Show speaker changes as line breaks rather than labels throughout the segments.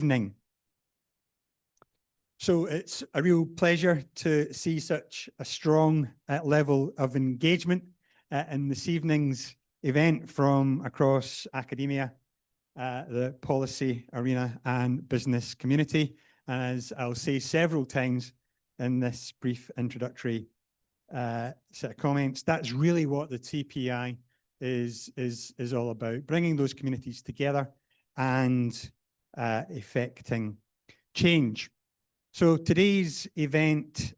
Evening. So it's a real pleasure to see such a strong level of engagement in this evening's event from across academia, the policy arena and business community. And as I'll say several times in this brief introductory set of comments, that's really what the TPI is all about, bringing those communities together and effecting change. So today's event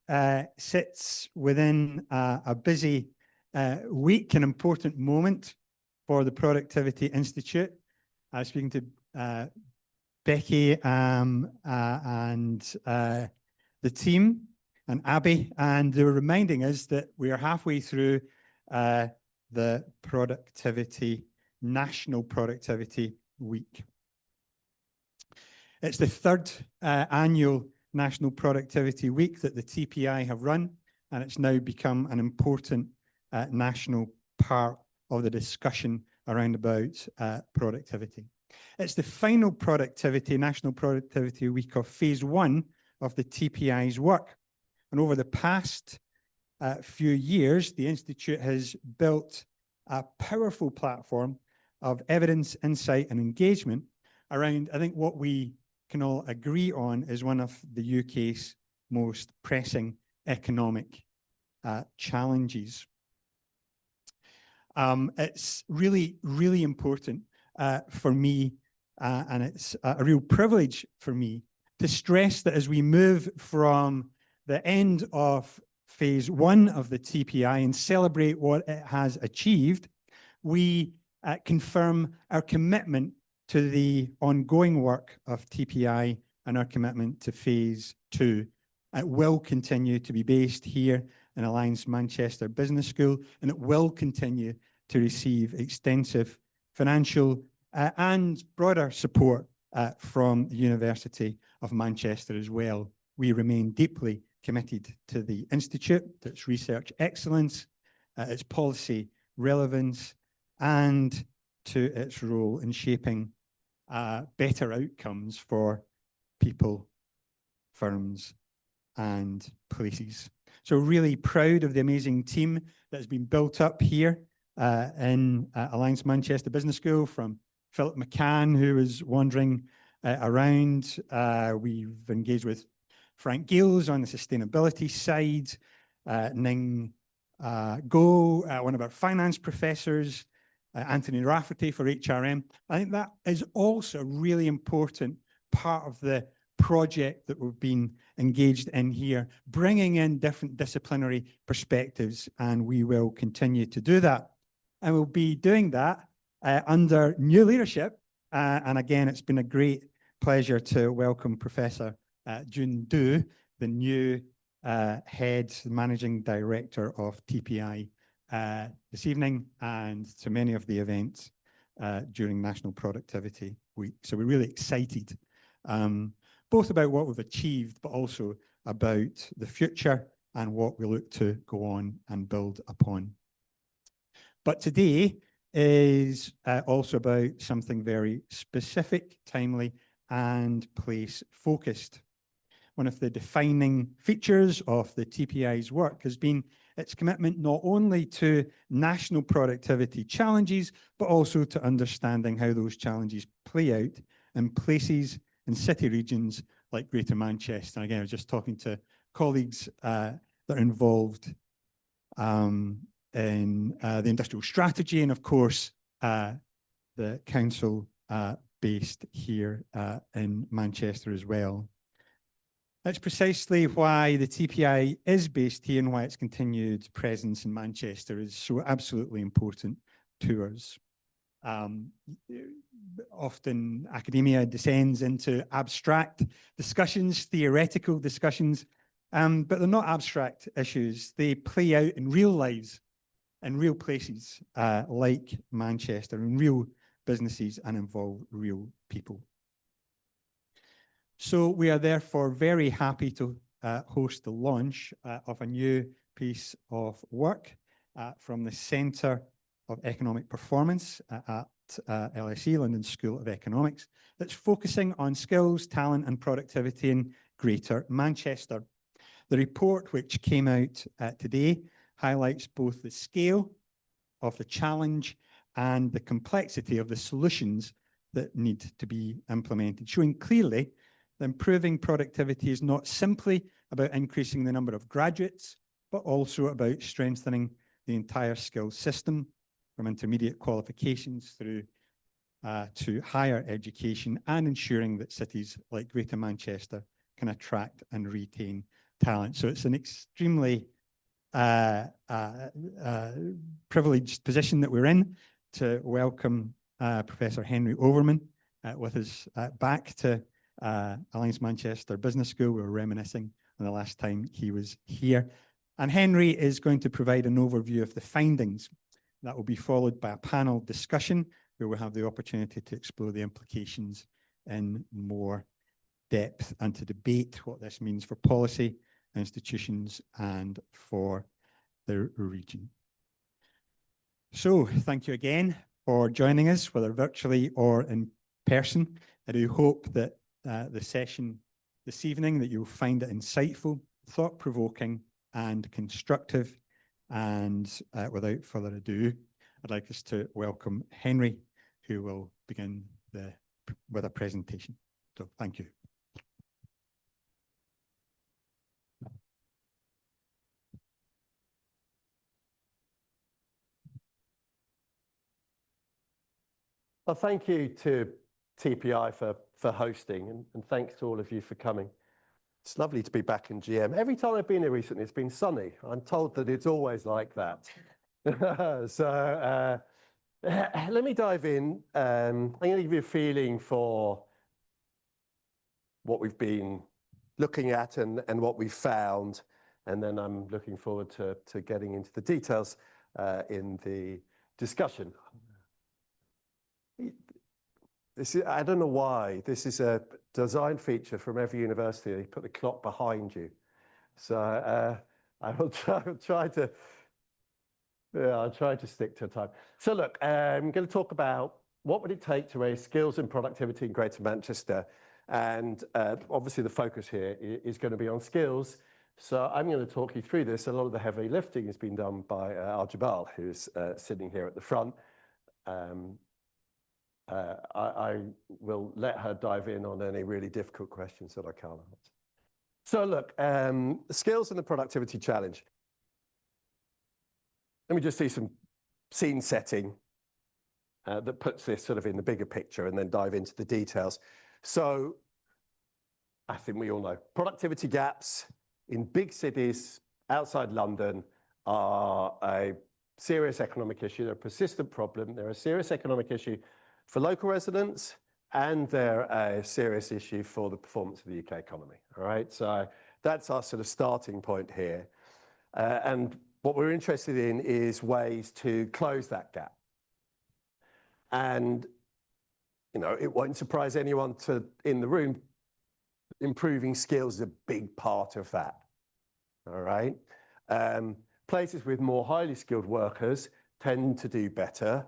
sits within a busy week, an important moment for the Productivity Institute. I was speaking to Becky and the team and Abby, and they were reminding us that we are halfway through the National Productivity Week. It's the third annual National Productivity Week that the TPI have run, and it's now become an important national part of the discussion around about productivity. It's the final National Productivity Week of phase one of the TPI's work. And over the past few years, the Institute has built a powerful platform of evidence, insight, and engagement around, I think, what we can all agree on is one of the UK's most pressing economic challenges. It's really, really important for me, and it's a real privilege for me to stress that as we move from the end of phase one of the TPI and celebrate what it has achieved, we confirm our commitment to the ongoing work of TPI and our commitment to phase two. It will continue to be based here in Alliance Manchester Business School, and it will continue to receive extensive financial and broader support from the University of Manchester as well. We remain deeply committed to the Institute, to its research excellence, its policy relevance, and to its role in shaping better outcomes for people, firms, and places. So really proud of the amazing team that has been built up here in Alliance Manchester Business School, from Philip McCann, who was wandering around. We've engaged with Frank Gills on the sustainability side, Ning Go, one of our finance professors, Anthony Rafferty for HRM. I think that is also a really important part of the project that we've been engaged in here, bringing in different disciplinary perspectives, and we will continue to do that. And we'll be doing that under new leadership. And again, it's been a great pleasure to welcome Professor Jun Du, the new managing director of TPI, this evening, and to many of the events during National Productivity Week. So we're really excited, both about what we've achieved, but also about the future and what we look to go on and build upon. But today is also about something very specific, timely, and place-focused. One of the defining features of the TPI's work has been its commitment not only to national productivity challenges, but also to understanding how those challenges play out in places and city regions like Greater Manchester. And again, I was just talking to colleagues that are involved in the industrial strategy, and of course, the council based here in Manchester as well. That's precisely why the TPI is based here and why its continued presence in Manchester is so absolutely important to us. Often academia descends into abstract discussions, theoretical discussions, but they're not abstract issues. They play out in real lives, in real places like Manchester, in real businesses, and involve real people. So we are therefore very happy to host the launch of a new piece of work from the Centre of Economic Performance at LSE, London School of Economics, that's focusing on skills, talent and productivity in Greater Manchester. The report, which came out today, highlights both the scale of the challenge and the complexity of the solutions that need to be implemented, showing clearly that improving productivity is not simply about increasing the number of graduates, but also about strengthening the entire skills system, from intermediate qualifications through to higher education, and ensuring that cities like Greater Manchester can attract and retain talent. So it's an extremely privileged position that we're in to welcome Professor Henry Overman with us back to Alliance Manchester Business School. We were reminiscing on the last time he was here. And Henry is going to provide an overview of the findings. That will be followed by a panel discussion where we'll have the opportunity to explore the implications in more depth and to debate what this means for policy, institutions, and for the region. So thank you again for joining us, whether virtually or in person. I do hope that the session this evening, that you'll find it insightful, thought-provoking, and constructive. And without further ado, I'd like us to welcome Henry, who will begin with a presentation. So thank you.
Well, thank you to TPI for hosting, and thanks to all of you for coming. It's lovely to be back in GM. Every time I've been here recently, it's been sunny. I'm told that it's always like that. So let me dive in. I'm going to give you a feeling for what we've been looking at and what we've found, and then I'm looking forward to getting into the details in the discussion. I don't know why. This is a design feature from every university. They put the clock behind you. So I will try to stick to time. So look, I'm going to talk about what would it take to raise skills and productivity in Greater Manchester. And obviously the focus here is going to be on skills. So I'm going to talk you through this. A lot of the heavy lifting has been done by Al-Jabal, who's sitting here at the front. I will let her dive in on any really difficult questions that I can't answer. So look, skills and the productivity challenge. Let me just see some scene setting that puts this sort of in the bigger picture and then dive into the details. So I think we all know productivity gaps in big cities outside London are a serious economic issue. They're a persistent problem. They're a serious economic issue for local residents, and they're a serious issue for the performance of the UK economy. All right, so that's our sort of starting point here. And what we're interested in is ways to close that gap. And, you know, it won't surprise anyone in the room, improving skills is a big part of that. All right. Places with more highly skilled workers tend to do better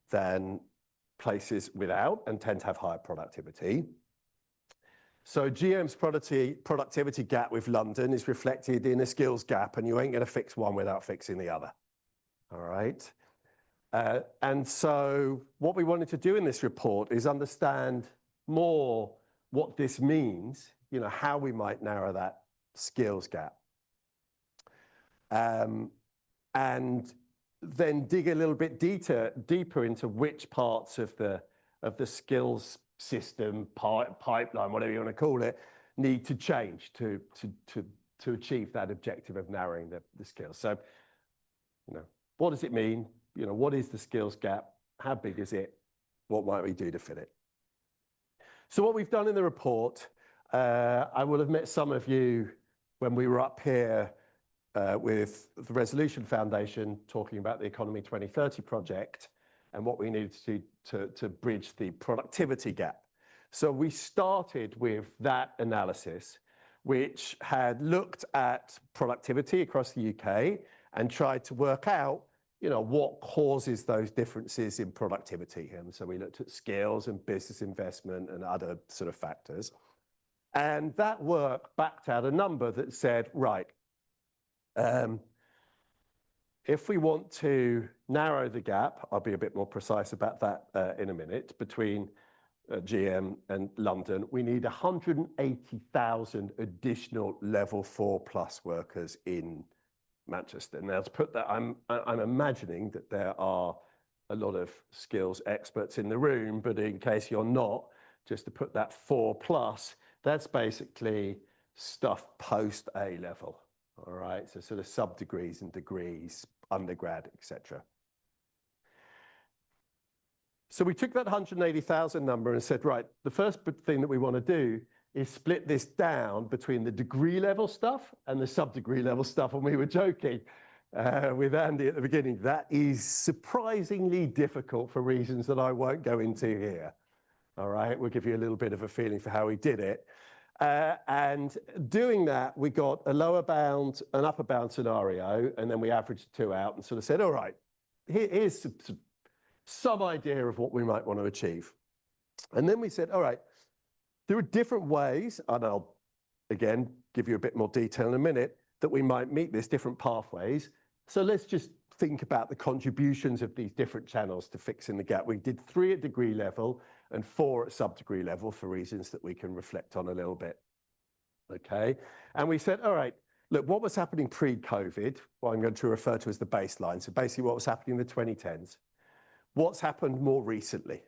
than places without, and tend to have higher productivity. So GM's productivity gap with London is reflected in a skills gap, and you ain't going to fix one without fixing the other. All right. And so what we wanted to do in this report is understand more what this means, you know, how we might narrow that skills gap. And then dig a little bit deeper into which parts of the skills system, pipeline, whatever you want to call it, need to change to achieve that objective of narrowing the skills. So, you know, what does it mean? You know, what is the skills gap? How big is it? What might we do to fit it? So what we've done in the report, I will have met some of you when we were up here with the Resolution Foundation talking about the Economy 2030 project and what we needed to do to bridge the productivity gap. So we started with that analysis, which had looked at productivity across the UK and tried to work out, what causes those differences in productivity. And so we looked at skills and business investment and other sort of factors. And that work backed out a number that said, right, if we want to narrow the gap, I'll be a bit more precise about that in a minute, between GM and London, we need 180,000 additional level 4+ workers in Manchester. Now, to put that, I'm imagining that there are a lot of skills experts in the room, but in case you're not, just to put that 4+, that's basically stuff post A level. All right, so sort of sub-degrees and degrees, undergrad, etc. So we took that 180,000 number and said, right, the first thing that we want to do is split this down between the degree level stuff and the sub-degree level stuff. And we were joking with Andy at the beginning, that is surprisingly difficult for reasons that I won't go into here. All right, we'll give you a little bit of a feeling for how we did it. And doing that, we got a lower bound, an upper bound scenario, and then we averaged the two out and sort of said, all right, here's some idea of what we might want to achieve. And then we said, all right, there are different ways, and I'll, again, give you a bit more detail in a minute, that we might meet this, different pathways. So let's just think about the contributions of these different channels to fixing the gap. We did 3 at degree level and 4 at sub-degree level for reasons that we can reflect on a little bit. Okay, and we said, all right, look, what was happening pre-COVID, what I'm going to refer to as the baseline, so basically what was happening in the 2010s, what's happened more recently?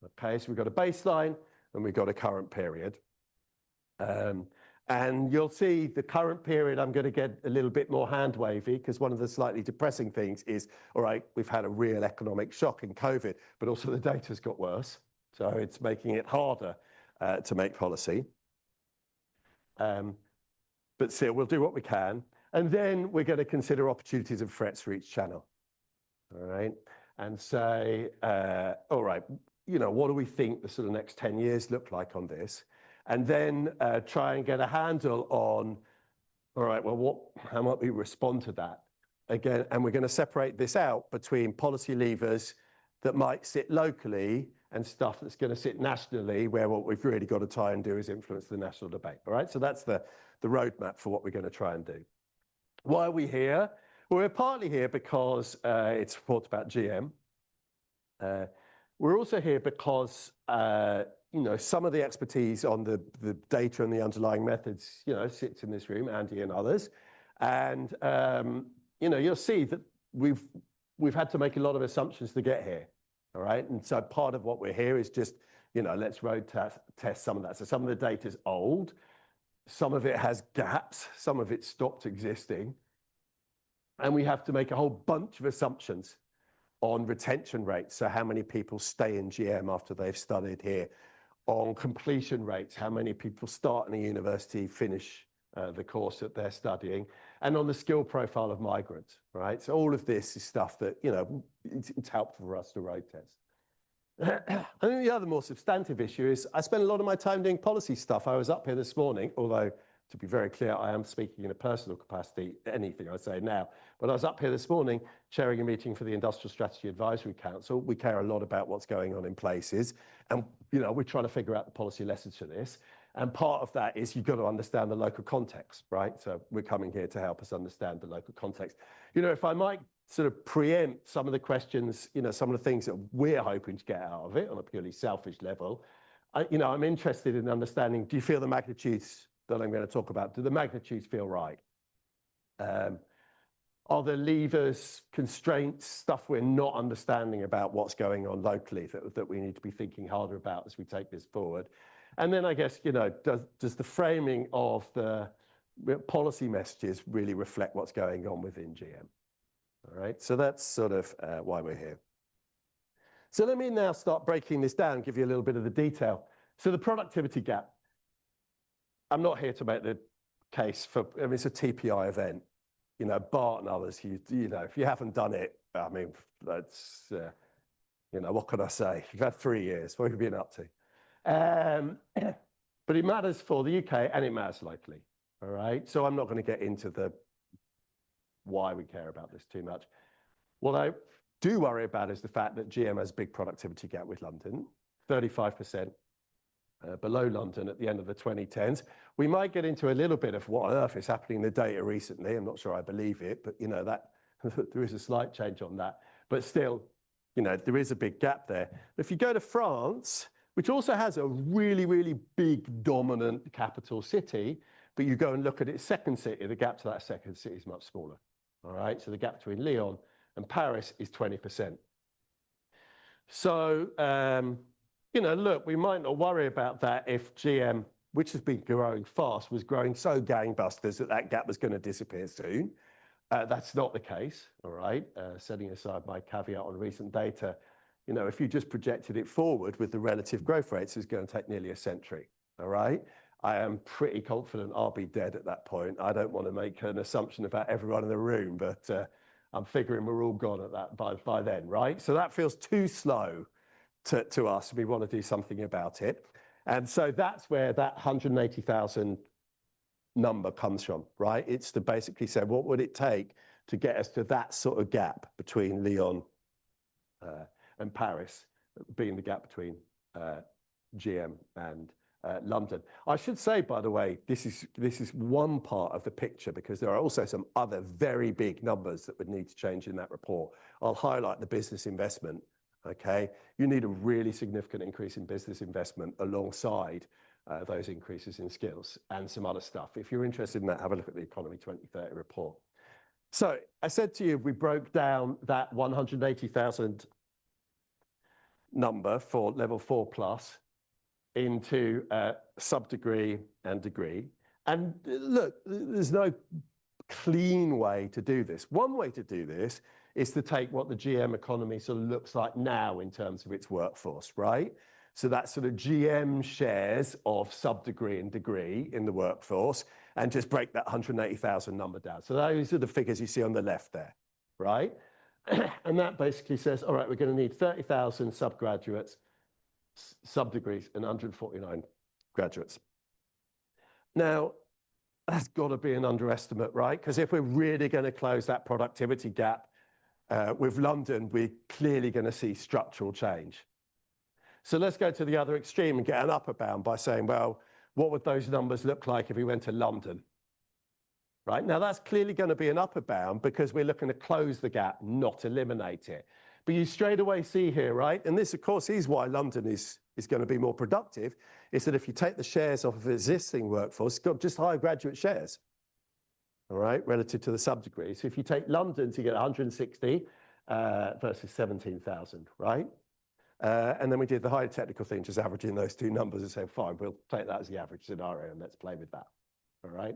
Okay, so we've got a baseline and we've got a current period. And you'll see the current period, I'm going to get a little bit more hand-wavy because one of the slightly depressing things is, all right, we've had a real economic shock in COVID, but also the data's got worse. So it's making it harder to make policy. But still, we'll do what we can. And then we're going to consider opportunities and threats for each channel. All right, and say, all right, what do we think the sort of next 10 years look like on this? And then try and get a handle on, all right, well, how might we respond to that? Again, and we're going to separate this out between policy levers that might sit locally and stuff that's going to sit nationally, where what we've really got to try and do is influence the national debate. All right, so that's the roadmap for what we're going to try and do. Why are we here? Well, we're partly here because it's reports about GM. We're also here because some of the expertise on the data and the underlying methods, sits in this room, Andy and others. And, you'll see that we've had to make a lot of assumptions to get here. All right. And so part of what we're here is just, let's road test some of that. So some of the data is old. Some of it has gaps. Some of it stopped existing. And we have to make a whole bunch of assumptions on retention rates. So how many people stay in GM after they've studied here? On completion rates, how many people start in a university, finish the course that they're studying, and on the skill profile of migrants, right? So all of this is stuff that, it's helpful for us to road test. And then the other more substantive issue is I spend a lot of my time doing policy stuff. I was up here this morning, although to be very clear, I am speaking in a personal capacity, anything I say now, but I was up here this morning chairing a meeting for the Industrial Strategy Advisory Council. We care a lot about what's going on in places, and we're trying to figure out the policy lessons for this. And part of that is you've got to understand the local context, right? So we're coming here to help us understand the local context. If I might sort of preempt some of the questions, some of the things that we're hoping to get out of it on a purely selfish level, I'm interested in understanding, do you feel the magnitudes that I'm going to talk about, do the magnitudes feel right? Are there levers, constraints, stuff we're not understanding about what's going on locally that we need to be thinking harder about as we take this forward? And then I guess, does the framing of the policy messages really reflect what's going on within GM? All right, so that's sort of why we're here. So let me now start breaking this down, give you a little bit of the detail. So the productivity gap. I'm not here to make the case for, it's a TPI event. Bart and others, if you haven't done it, that's, what can I say? You've had 3 years, what have you been up to? But it matters for the UK and it matters locally, all right? So I'm not going to get into the why we care about this too much. What I do worry about is the fact that GM has a big productivity gap with London, 35% below London at the end of the 2010s. We might get into a little bit of what on earth is happening in the data recently. I'm not sure I believe it, but you know, that there is a slight change on that. But still, you know, there is a big gap there. If you go to France, which also has a really, really big dominant capital city, but you go and look at its second city, the gap to that second city is much smaller. All right, so the gap between Lyon and Paris is 20%. So, you know, look, we might not worry about that if GM, which has been growing fast, was growing so gangbusters that that gap was going to disappear soon. That's not the case, all right? Setting aside my caveat on recent data, you know, if you just projected it forward with the relative growth rates, it's going to take nearly a century, all right? I am pretty confident I'll be dead at that point. I don't want to make an assumption about everyone in the room, but I'm figuring we're all gone at that by then, right? So that feels too slow to us. We want to do something about it. And so that's where that 180,000 number comes from, right? It's to basically say, what would it take to get us to that sort of gap between Lyon and Paris, being the gap between GM and London. I should say, by the way, this is one part of the picture because there are also some other very big numbers that would need to change in that report. I'll highlight the business investment, okay? You need a really significant increase in business investment alongside those increases in skills and some other stuff. If you're interested in that, have a look at the Economy 2030 report. So I said to you, we broke down that 180,000 number for level 4 plus into sub-degree and degree. And look, there's no clean way to do this. One way to do this is to take what the GM economy sort of looks like now in terms of its workforce, right? So that's sort of GM shares of sub-degree and degree in the workforce and just break that 180,000 number down. So those are the figures you see on the left there, right? And that basically says, all right, we're going to need 30,000 subgraduates, sub-degrees, and 149 graduates. Now, that's got to be an underestimate, right? Because if we're really going to close that productivity gap with London, we're clearly going to see structural change. So let's go to the other extreme and get an upper bound by saying, well, what would those numbers look like if we went to London? Right? Now, that's clearly going to be an upper bound because we're looking to close the gap, not eliminate it. But you straight away see here, right? And this, of course, is why London is going to be more productive, is that if you take the shares off of existing workforce, it's got just higher graduate shares, all right, relative to the sub-degree. So if you take London to get 160 versus 17,000, right? And then we did the highly technical thing, just averaging those two numbers and saying, fine, we'll take that as the average scenario and let's play with that, all right?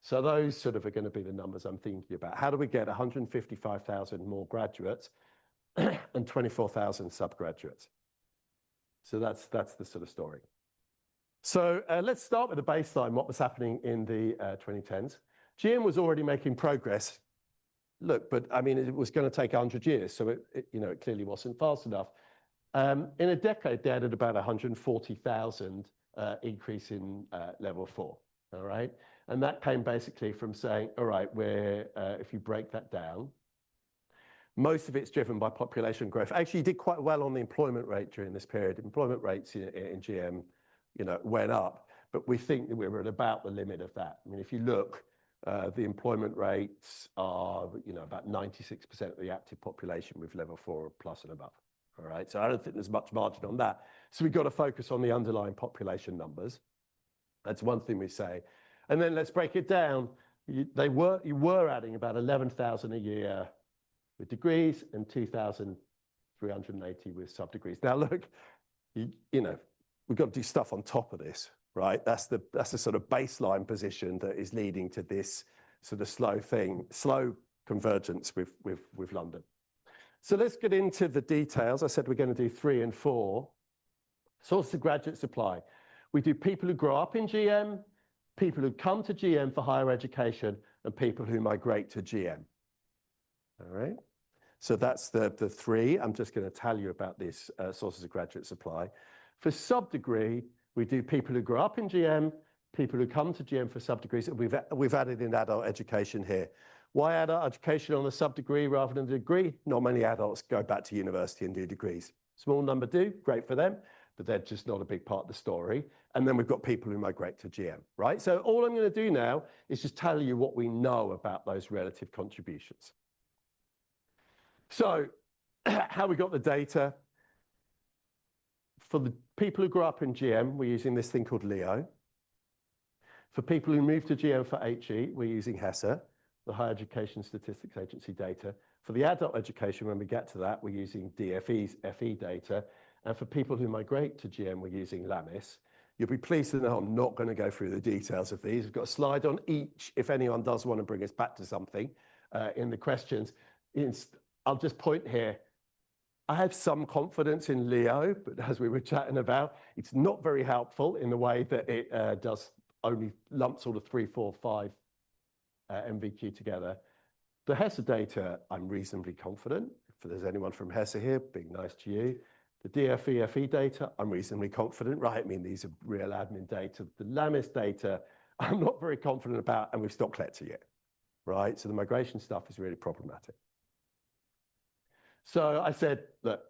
So those sort of are going to be the numbers I'm thinking about. How do we get 155,000 more graduates and 24,000 subgraduates? So that's the sort of story. So let's start with the baseline, what was happening in the 2010s. GM was already making progress. Look, but I mean, it was going to take 100 years, so it clearly wasn't fast enough. In a decade, they added about 140,000 increase in level 4, all right? And that came basically from saying, all right, if you break that down, most of it's driven by population growth. Actually, you did quite well on the employment rate during this period. Employment rates in GM, went up, but we think that we were at about the limit of that. I mean, if you look, the employment rates are, about 96% of the active population with level 4 plus and above. All right, so I don't think there's much margin on that. So we've got to focus on the underlying population numbers. That's one thing we say. And then let's break it down. You were adding about 11,000 a year with degrees and 2,380 with sub-degrees. Now look, we've got to do stuff on top of this, right? That's the sort of baseline position that is leading to this sort of slow convergence with London. So let's get into the details. I said we're going to do 3 and 4. Sources of graduate supply. We do people who grow up in GM, people who come to GM for higher education, and people who migrate to GM. All right. So that's the 3. I'm just going to tell you about these sources of graduate supply. For sub-degree, we do people who grow up in GM, people who come to GM for sub-degrees, and we've added in adult education here. Why adult education on a sub-degree rather than a degree? Not many adults go back to university and do degrees. Small number do, great for them, but they're just not a big part of the story. And then we've got people who migrate to GM, right? So all I'm going to do now is just tell you what we know about those relative contributions. So how we got the data. For the people who grew up in GM, we're using this thing called Leo. For people who moved to GM for HE, we're using HESA, the Higher Education Statistics Agency data. For the adult education, when we get to that, we're using DFE's FE data. And for people who migrate to GM, we're using LAMIS. You'll be pleased to know I'm not going to go through the details of these. We've got a slide on each if anyone does want to bring us back to something in the questions. I'll just point here. I have some confidence in Leo, but as we were chatting about, it's not very helpful in the way that it does only lumps all the 3, 4, 5 MVQ together. The HESA data, I'm reasonably confident. If there's anyone from HESA here, being nice to you. The DFE, FE data, I'm reasonably confident, right? I mean, these are real admin data. The LAMIS data, I'm not very confident about, and we've stopped collecting it, right? So the migration stuff is really problematic. So I said, look,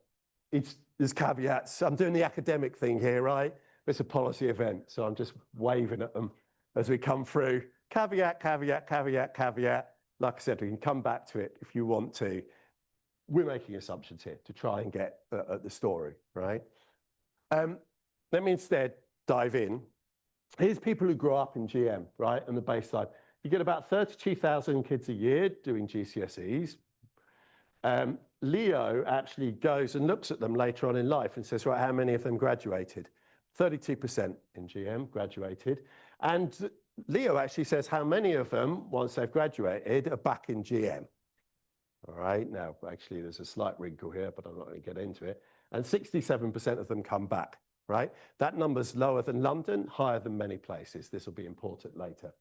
there's caveats. I'm doing the academic thing here, right? It's a policy event, so I'm just waving at them as we come through. Caveat, caveat, caveat, caveat. Like I said, we can come back to it if you want to. We're making assumptions here to try and get at the story, right? Let me instead dive in. Here's people who grow up in GM, right, and the baseline. You get about 32,000 kids a year doing GCSEs. Leo actually goes and looks at them later on in life and says, right, how many of them graduated? 32% in GM graduated. And Leo actually says how many of them, once they've graduated, are back in GM. All right, now, actually, there's a slight wrinkle here, but I'm not going to get into it. And 67% of them come back, right? That number's lower than London, higher than many places. This will be important later.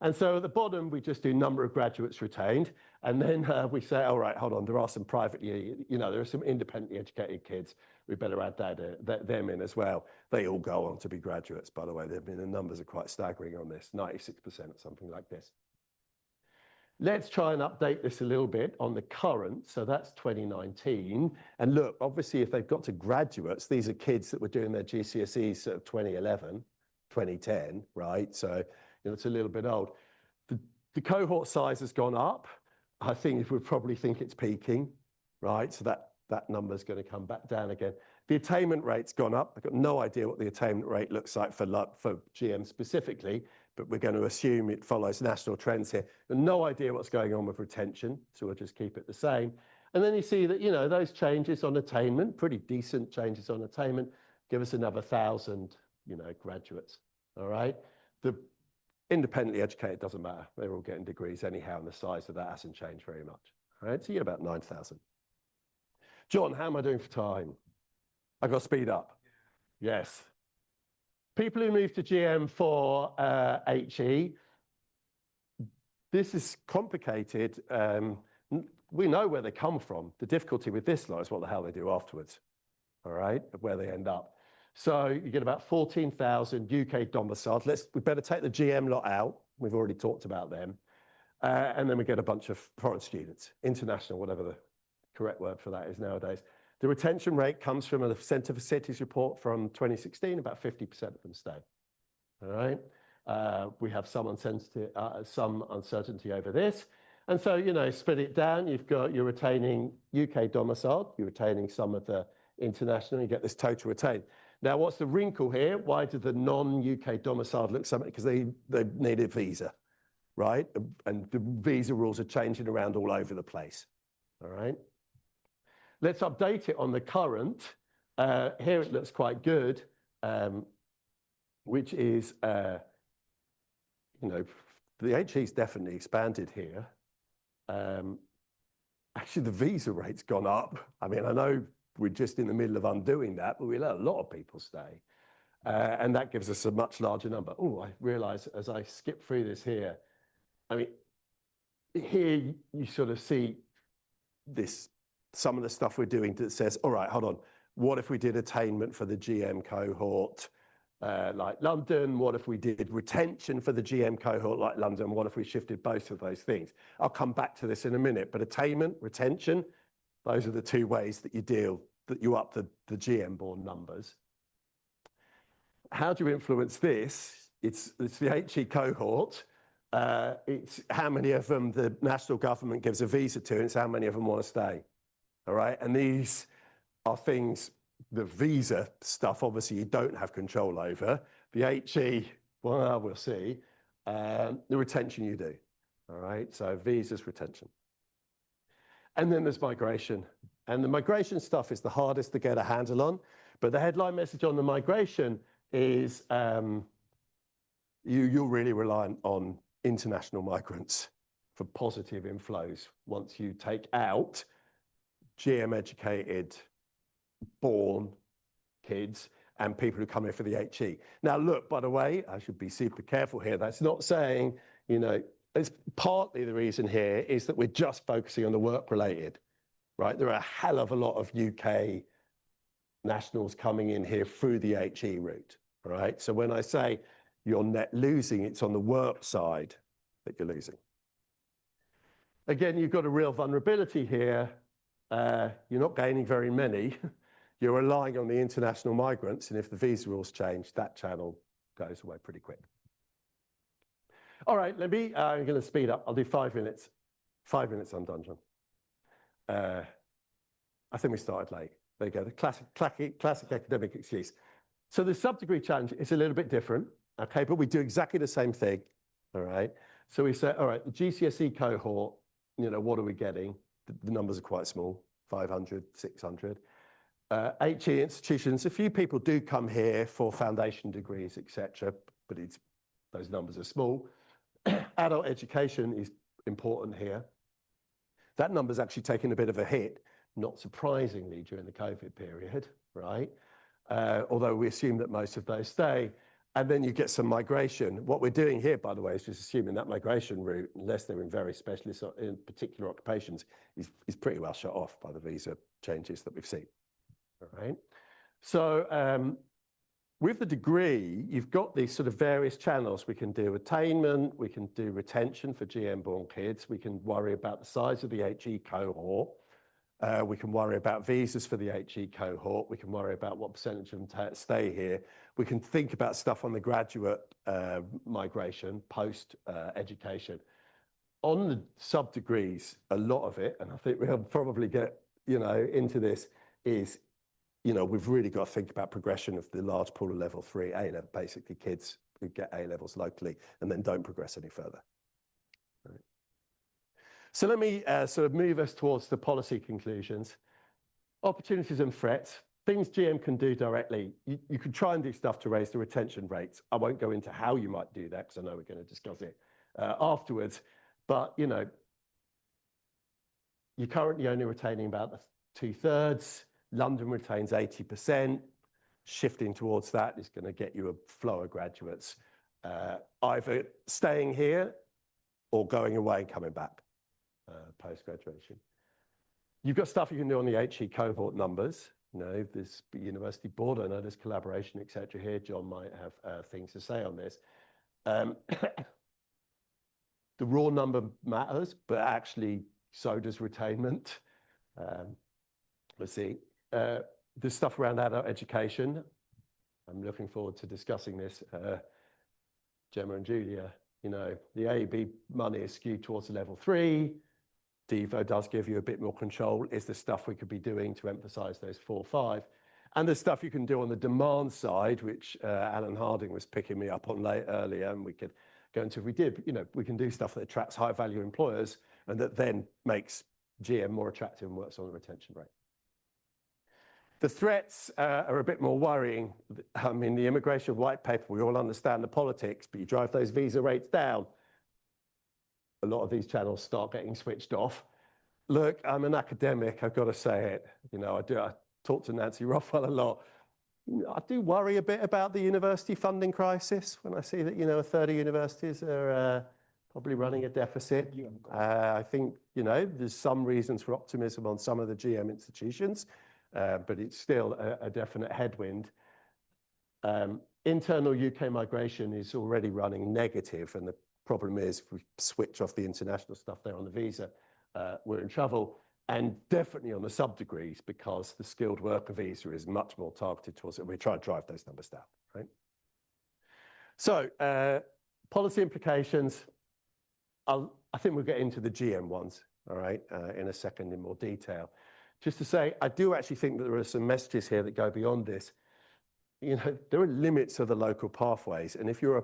And so at the bottom, we just do number of graduates retained. And then we say, all right, hold on, there are some privately, there are some independently educated kids. We better add them in as well. They all go on to be graduates, by the way. The numbers are quite staggering on this, 96% or something like this. Let's try and update this a little bit on the current. So that's 2019. And look, obviously, if they've got to graduates, these are kids that were doing their GCSEs sort of 2011, 2010, right? So it's a little bit old. The cohort size has gone up. I think we probably think it's peaking, right? So that number is going to come back down again. The attainment rate's gone up. I've got no idea what the attainment rate looks like for GM specifically, but we're going to assume it follows national trends here. No idea what's going on with retention, so we'll just keep it the same. And then you see that, those changes on attainment, pretty decent changes on attainment, give us another 1,000, graduates, all right? The independently educated doesn't matter. They're all getting degrees anyhow, and the size of that hasn't changed very much, all right? So you get about 9,000. John, how am I doing for time? I've got to speed up. Yes. People who move to GM for HE, this is complicated. We know where they come from. The difficulty with this lot is what the hell they do afterwards, all right, where they end up. So you get about 14,000 UK domiciled. We better take the GM lot out. We've already talked about them. And then we get a bunch of foreign students, international, whatever the correct word for that is nowadays. The retention rate comes from a Centre for Cities report from 2016, about 50% of them stay, all right? We have some uncertainty over this. And so, split it down, you're retaining UK domiciled, you're retaining some of the international, you get this total retained. Now, what's the wrinkle here? Why do the non-UK domiciled look something? Because they need a visa, right? And the visa rules are changing around all over the place, all right? Let's update it on the current. Here it looks quite good, which is, the HE's definitely expanded here. Actually, the visa rate's gone up. I mean, I know we're just in the middle of undoing that, but we let a lot of people stay. And that gives us a much larger number. Oh, I realize as I skip through this here, I mean, here you sort of see some of the stuff we're doing that says, all right, hold on, what if we did attainment for the GM cohort like London? What if we did retention for the GM cohort like London? What if we shifted both of those things? I'll come back to this in a minute, but attainment, retention, those are the two ways that you up the GM born numbers. How do you influence this? It's the HE cohort. It's how many of them the national government gives a visa to, and it's how many of them want to stay. All right, and these are things, the visa stuff, obviously you don't have control over. The HE, well, we'll see. The retention you do. All right, so visas, retention. And then there's migration. And the migration stuff is the hardest to get a handle on. But the headline message on the migration is you're really reliant on international migrants for positive inflows once you take out GM educated, born kids and people who come here for the HE. Now, look, by the way, I should be super careful here. That's not saying, you know, it's partly the reason here is that we're just focusing on the work related, right? There are a hell of a lot of UK nationals coming in here through the HE route, right? So when I say you're net losing, it's on the work side that you're losing. Again, you've got a real vulnerability here. You're not gaining very many. You're relying on the international migrants, and if the visa rules change, that channel goes away pretty quick. All right, I'm going to speed up. I'll do 5 minutes. 5 minutes, I'm done, John. I think we started late. There you go, the classic academic excuse. So the sub-degree challenge is a little bit different, okay, but we do exactly the same thing, all right? So we say, all right, the GCSE cohort, you know, what are we getting? The numbers are quite small, 500, 600. HE institutions, a few people do come here for foundation degrees, etc., but those numbers are small. Adult education is important here. That number's actually taken a bit of a hit, not surprisingly, during the COVID period, right? Although we assume that most of those stay. And then you get some migration. What we're doing here, by the way, is just assuming that migration route, unless they're in very specialist, in particular occupations, is pretty well shut off by the visa changes that we've seen. All right. So with the degree, you've got these sort of various channels. We can do attainment, we can do retention for GM-born kids, we can worry about the size of the HE cohort, we can worry about visas for the HE cohort, we can worry about what percentage of them stay here, we can think about stuff on the graduate migration, post-education. On the sub-degrees, a lot of it, and I think we'll probably get, you know, into this, is, you know, we've really got to think about progression of the large pool of level 3 A-level, basically kids who get A-levels locally and then don't progress any further. Right. So let me sort of move us towards the policy conclusions. Opportunities and threats, things GM can do directly. You can try and do stuff to raise the retention rates. I won't go into how you might do that because I know we're going to discuss it afterwards. But, you know, you're currently only retaining about 2/3. London retains 80%. Shifting towards that is going to get you a flow of graduates, either staying here or going away and coming back post-graduation. You've got stuff you can do on the HE cohort numbers. You know, there's university board, I know there's collaboration, etc. here. John might have things to say on this. The raw number matters, but actually so does retainment. Let's see. There's stuff around adult education. I'm looking forward to discussing this. Gemma and Julia, you know, the AEB money is skewed towards the level 3. Devo does give you a bit more control. Is there stuff we could be doing to emphasize those 4, 5? And there's stuff you can do on the demand side, which Alan Harding was picking me up on earlier, and we could go into, if we did, you know, we can do stuff that attracts high value employers and that then makes GM more attractive and works on the retention rate. The threats are a bit more worrying. I mean, the immigration white paper, we all understand the politics, but you drive those visa rates down, a lot of these channels start getting switched off. Look, I'm an academic, I've got to say it. You know, I talk to Nancy Rothwell a lot. I do worry a bit about the university funding crisis when I see that, you know, 30 universities are probably running a deficit. I think, you know, there's some reasons for optimism on some of the GM institutions, but it's still a definite headwind. internal UK migration is already running negative, and the problem is if we switch off the international stuff there on the visa, we're in trouble. And definitely on the sub-degrees, because the skilled worker visa is much more targeted towards it. We try to drive those numbers down, right? So policy implications, I think we'll get into the GM ones, all right, in a second in more detail. Just to say, I do actually think that there are some messages here that go beyond this. You know, there are limits of the local pathways. And if you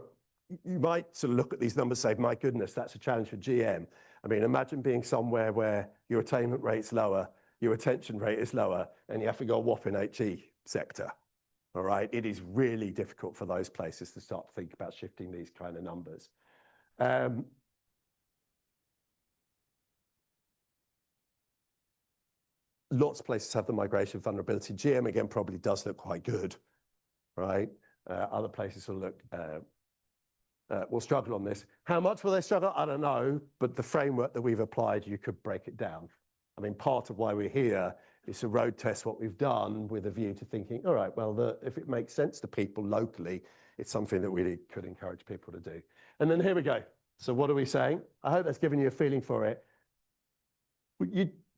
might sort of look at these numbers and say, my goodness, that's a challenge for GM. I mean, imagine being somewhere where your attainment rate's lower, your retention rate is lower, and you have to go a whopping HE sector. All right, it is really difficult for those places to start to think about shifting these kind of numbers. Lots of places have the migration vulnerability. GM, again, probably does look quite good, right? Other places will struggle on this. How much will they struggle? I don't know, but the framework that we've applied, you could break it down. I mean, part of why we're here is to road test what we've done with a view to thinking, all right, well, if it makes sense to people locally, it's something that we could encourage people to do. And then here we go. So what are we saying? I hope that's given you a feeling for it.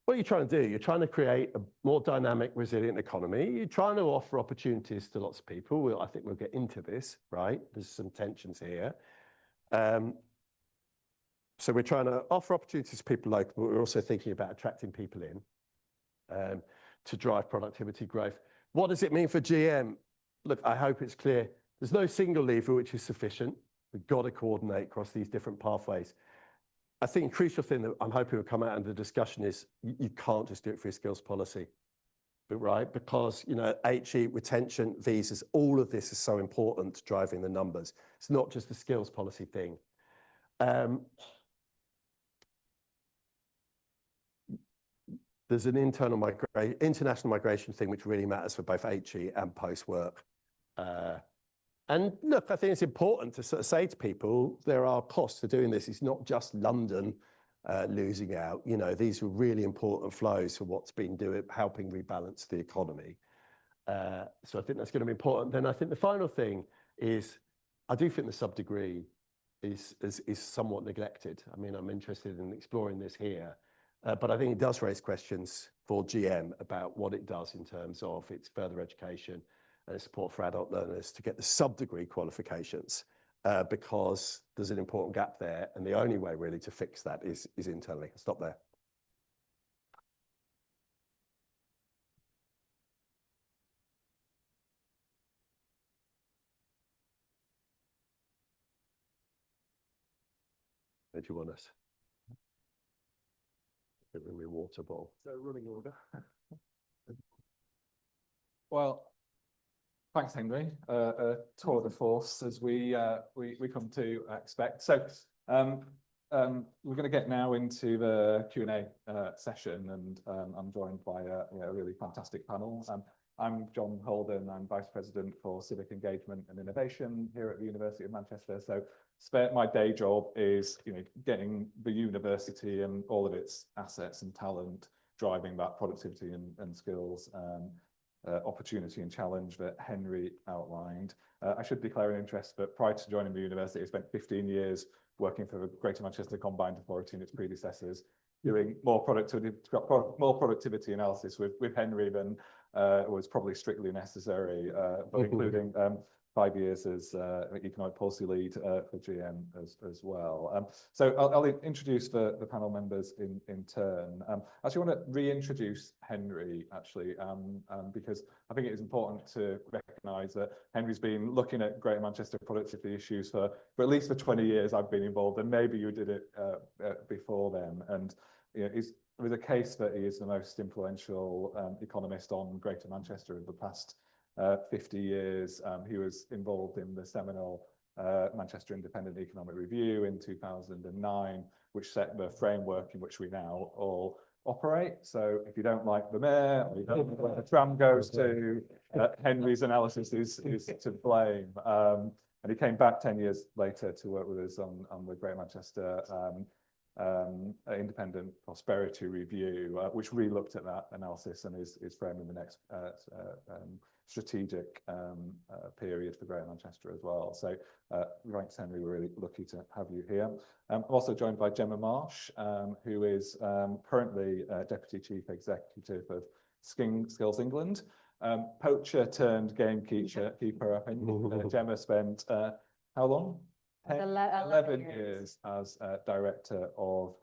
What are you trying to do? You're trying to create a more dynamic, resilient economy. You're trying to offer opportunities to lots of people. I think we'll get into this, right? There's some tensions here. So we're trying to offer opportunities to people locally, but we're also thinking about attracting people in to drive productivity growth. What does it mean for GM? Look, I hope it's clear. There's no single lever which is sufficient. We've got to coordinate across these different pathways. I think a crucial thing that I'm hoping will come out of the discussion is you can't just do it for your skills policy, but right? Because, you know, HE, retention, visas, all of this is so important to driving the numbers. It's not just the skills policy thing. There's an international migration thing which really matters for both HE and post-work. And look, I think it's important to sort of say to people, there are costs to doing this. It's not just London losing out. You know, these are really important flows for what's been doing, helping rebalance the economy. So I think that's going to be important. Then I think the final thing is, I do think the sub-degree is somewhat neglected. I mean, I'm interested in exploring this here, but I think it does raise questions for GM about what it does in terms of its further education and support for adult learners to get the sub-degree qualifications, because there's an important gap there, and the only way really to fix that is internally. I'll stop there. Where do you want us? Give me a water bowl.
So running order. Well, thanks, Henry. Tour de force as we come to expect. So we're going to get now into the Q&A session, and I'm joined by a really fantastic panel. I'm John Holden. I'm Vice President for Civic Engagement and Innovation here at the University of Manchester. So my day job is, getting the university and all of its assets and talent driving that productivity and skills opportunity and challenge that Henry outlined. I should declare an interest, but prior to joining the university, I spent 15 years working for the Greater Manchester Combined Authority and its predecessors, doing more productivity analysis with Henry than was probably strictly necessary, but including 5 years as economic policy lead for GM as well. So I'll introduce the panel members in turn. I actually want to reintroduce Henry, actually, because I think it is important to recognise that Henry's been looking at Greater Manchester productivity issues for at least 20 years I've been involved, and maybe you did it before then. And there is a case that he is the most influential economist on Greater Manchester in the past 50 years. He was involved in the seminal Manchester Independent Economic Review in 2009, which set the framework in which we now all operate. So if you don't like the mayor, or you don't know where the tram goes to, Henry's analysis is to blame. And he came back 10 years later to work with us on the Greater Manchester Independent Prosperity Review, which re-looked at that analysis and is framing the next strategic period for Greater Manchester as well. So thanks, Henry, we're really lucky to have you here. I'm also joined by Gemma Marsh, who is currently Deputy Chief Executive of Skills England. Poacher turned gamekeeper, I think. Gemma spent how long? 11 years as Director of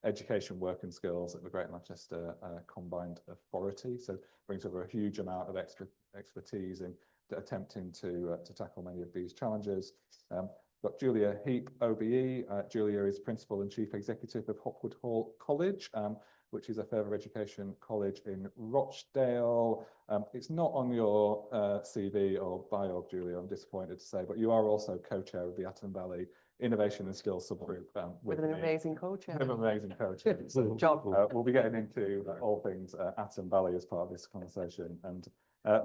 Education, Work and Skills at the Greater Manchester Combined Authority. So brings over a huge amount of expertise in attempting to tackle many of these challenges. Got Julia Heap, OBE. Julia is Principal and Chief Executive of Hopwood Hall College, which is a further education college in Rochdale. It's not on your CV or bio, Julia, I'm disappointed to say, but you are also co-chair of the Atton Valley Innovation and Skills Subgroup.
With an amazing co-chair.
With an amazing co-chair. So,
job.
We'll be getting into all things Atton Valley as part of this conversation. And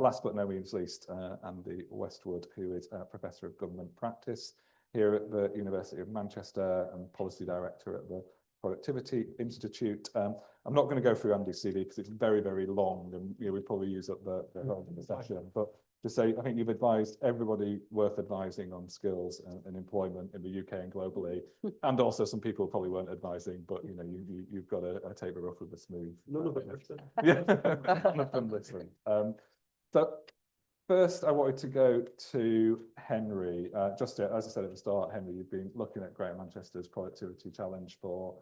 last but no means least, Andy Westwood, who is Professor of Government Practice here at the University of Manchester and Policy Director at the Productivity Institute. I'm not going to go through Andy's CV because it's very, very long, and we'd probably use up the whole session. But to say, I think you've advised everybody worth advising on skills and employment in the UK and globally, and also some people probably weren't advising, but you've got to take the rough with the smooth.
None of them listen.
Yeah, none of them listen. So first, I wanted to go to Henry. Just as I said at the start, Henry, you've been looking at Greater Manchester's productivity challenge for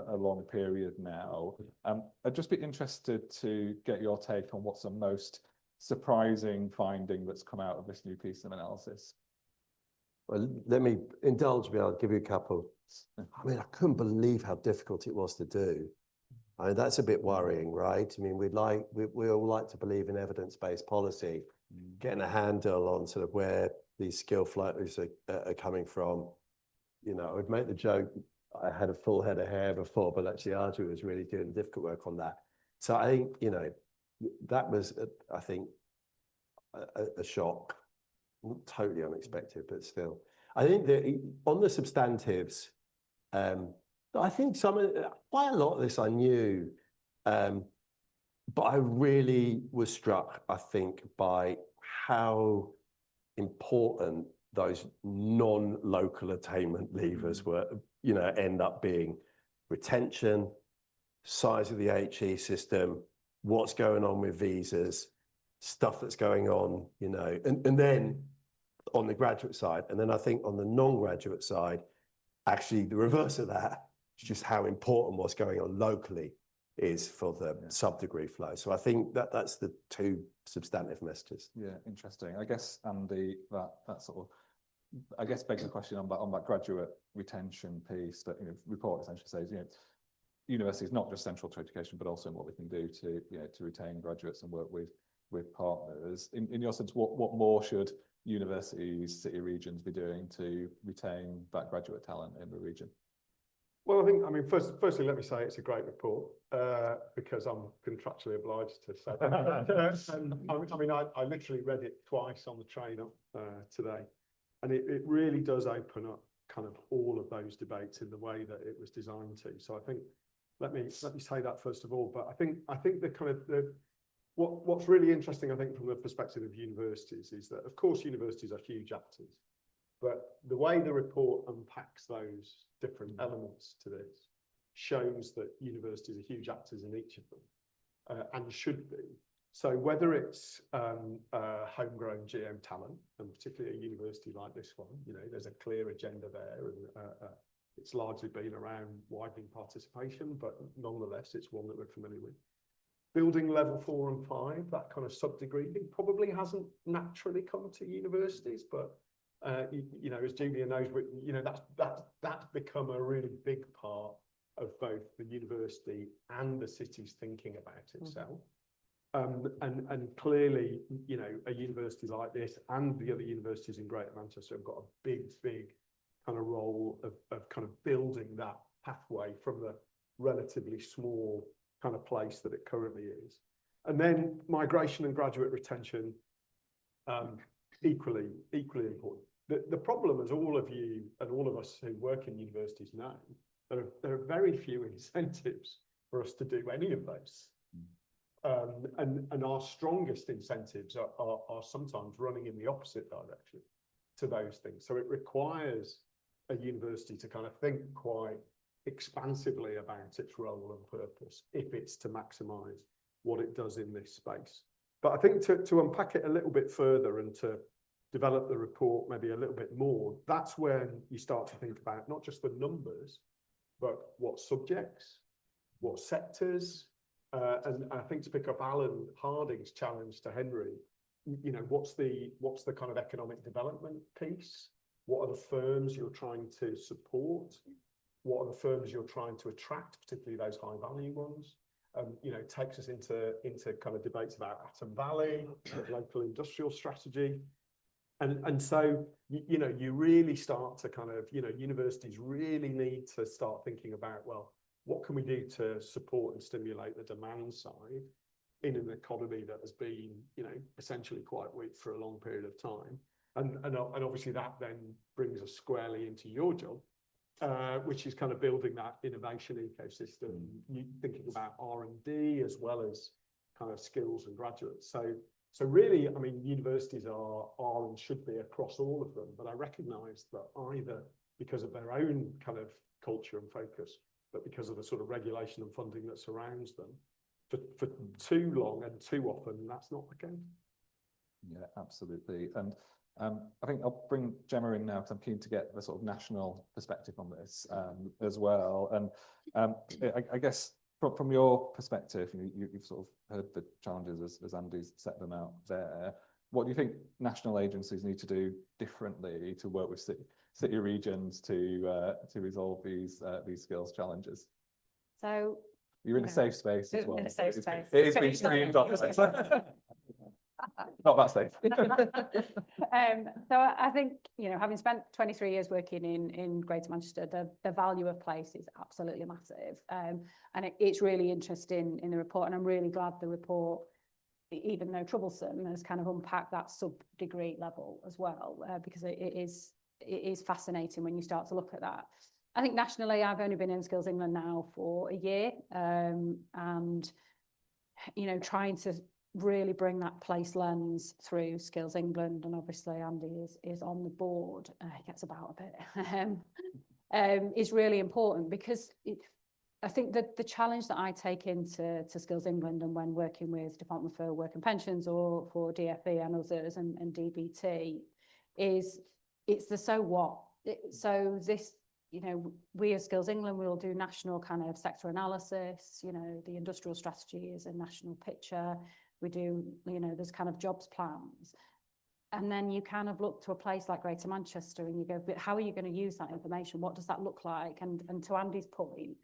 a long period now. I'd just be interested to get your take on what's the most surprising finding that's come out of this new piece of analysis.
Well, let me indulge me. I'll give you a couple. I mean, I couldn't believe how difficult it was to do. I mean, that's a bit worrying, right? I mean, we all like to believe in evidence-based policy, getting a handle on sort of where these skill flows are coming from. I would make the joke, I had a full head of hair before, but actually Arju was really doing difficult work on that. So I think, that was, I think, a shock. Not totally unexpected, but still. I think that on the substantives, I think quite a lot of this I knew, but I really was struck, I think, by how important those non-local attainment levers were, end up being retention, size of the HE system, what's going on with visas, stuff that's going on, and then on the graduate side. And then I think on the non-graduate side, actually the reverse of that, just how important what's going on locally is for the sub-degree flow. So I think that's the two substantive messages.
Yeah, interesting. I guess, Andy, that sort of, I guess, begs the question on that graduate retention piece that report essentially says, university is not just central to education, but also in what we can do to retain graduates and work with partners. In your sense, what more should universities, city regions be doing to retain that graduate talent in the region?
Well, I mean, firstly, let me say it's a great report because I'm contractually obliged to say that. I mean, I literally read it twice on the train up today, and it really does open up kind of all of those debates in the way that it was designed to. So I think let me say that first of all. But I think the kind of what's really interesting, I think, from the perspective of universities is that, of course, universities are huge actors. But the way the report unpacks those different elements to this shows that universities are huge actors in each of them and should be. So whether it's homegrown GM talent, and particularly a university like this one, there's a clear agenda there, and it's largely been around widening participation, but nonetheless, it's one that we're familiar with. Building level 4 and 5, that kind of sub-degree thing probably hasn't naturally come to universities, but as Julia knows, that's become a really big part of both the university and the city's thinking about itself. And clearly, a university like this and the other universities in Greater Manchester have got a big kind of role of kind of building that pathway from the relatively small kind of place that it currently is. And then migration and graduate retention, equally important. The problem, as all of you and all of us who work in universities know, there are very few incentives for us to do any of those. And our strongest incentives are sometimes running in the opposite direction to those things. So it requires a university to kind of think quite expansively about its role and purpose if it's to maximise what it does in this space. But I think to unpack it a little bit further and to develop the report maybe a little bit more, that's when you start to think about not just the numbers, but what subjects, what sectors, and I think to pick up Alan Harding's challenge to Henry, you know, what's the kind of economic development piece? What are the firms you're trying to support? What are the firms you're trying to attract, particularly those high value ones? You know, takes us into kind of debates about Atom Valley, local industrial strategy. And so, you know, you really start to kind of, you know, universities really need to start thinking about, well, what can we do to support and stimulate the demand side in an economy that has been, you know, essentially quite weak for a long period of time? And obviously that then brings us squarely into your job, which is kind of building that innovation ecosystem, thinking about R&D as well as kind of skills and graduates. So really, I mean, universities are and should be across all of them, but I recognise that either because of their own kind of culture and focus, but because of the sort of regulation and funding that surrounds them, for too long and too often, that's not the case.
Yeah, absolutely. And I think I'll bring Gemma in now because I'm keen to get the sort of national perspective on this as well. And I guess from your perspective, you've sort of heard the challenges as Andy's set them out there. What do you think national agencies need to do differently to work with city regions to resolve these skills challenges?
So
you're in a safe space as well.
In a safe space.
It is being streamed on. Not that safe.
So I think, you know, having spent 23 years working in Greater Manchester, the value of place is absolutely massive. And it's really interesting in the report, and I'm really glad the report, even though troublesome, has kind of unpacked that sub-degree level as well, because it is fascinating when you start to look at that. I think nationally, I've only been in Skills England now for a year, and, you know, trying to really bring that place lens through Skills England, and obviously Andy is on the board, he gets about a bit, is really important, because I think that the challenge that I take into Skills England and when working with Department for Work and Pensions or for DFE and others and DBT is it's the so what. So this, you know, we as Skills England, we will do national kind of sector analysis, you know, the industrial strategy is a national picture. We do, you know, there's kind of jobs plans. And then you kind of look to a place like Greater Manchester and you go, but how are you going to use that information? What does that look like? And to Andy's point,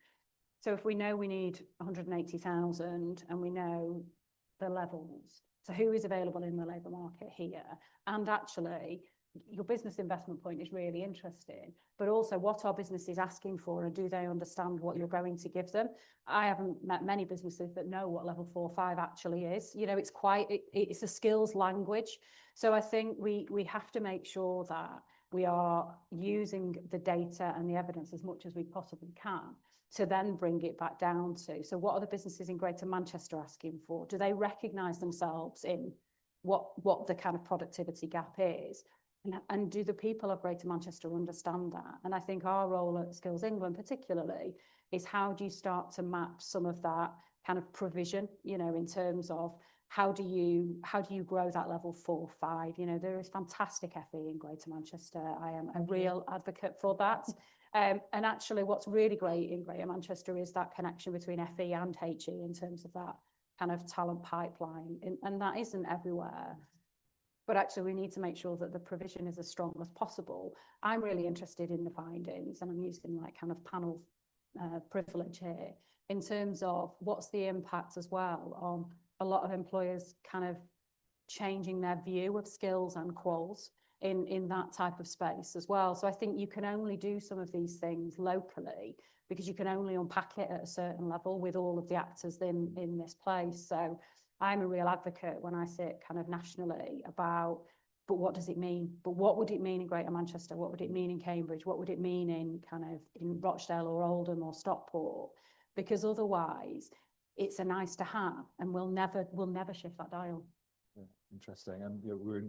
so if we know we need 180,000 and we know the levels, so who is available in the labour market here? And actually, your business investment point is really interesting, but also what are businesses asking for and do they understand what you're going to give them? I haven't met many businesses that know what level 4 or 5 actually is. You know, it's it's a skills language. So I think we have to make sure that we are using the data and the evidence as much as we possibly can to then bring it back down to, so what are the businesses in Greater Manchester asking for? Do they recognise themselves in what the kind of productivity gap is? And do the people of Greater Manchester understand that? And I think our role at Skills England particularly is how do you start to map some of that kind of provision, you know, in terms of how do you grow that level 4, 5? You know, there is fantastic FE in Greater Manchester. I am a real advocate for that. And actually what's really great in Greater Manchester is that connection between FE and HE in terms of that kind of talent pipeline. And that isn't everywhere. But actually we need to make sure that the provision is as strong as possible. I'm really interested in the findings, and I'm using like kind of panel privilege here in terms of what's the impact as well on a lot of employers kind of changing their view of skills and quals in that type of space as well. So I think you can only do some of these things locally because you can only unpack it at a certain level with all of the actors in this place. So I'm a real advocate when I sit kind of nationally about, but what does it mean? But what would it mean in Greater Manchester? What would it mean in Cambridge? What would it mean in kind of in Rochdale or Oldham or Stockport? Because otherwise, it's a nice to have, and we'll never shift that dial.
Yeah, interesting. And we're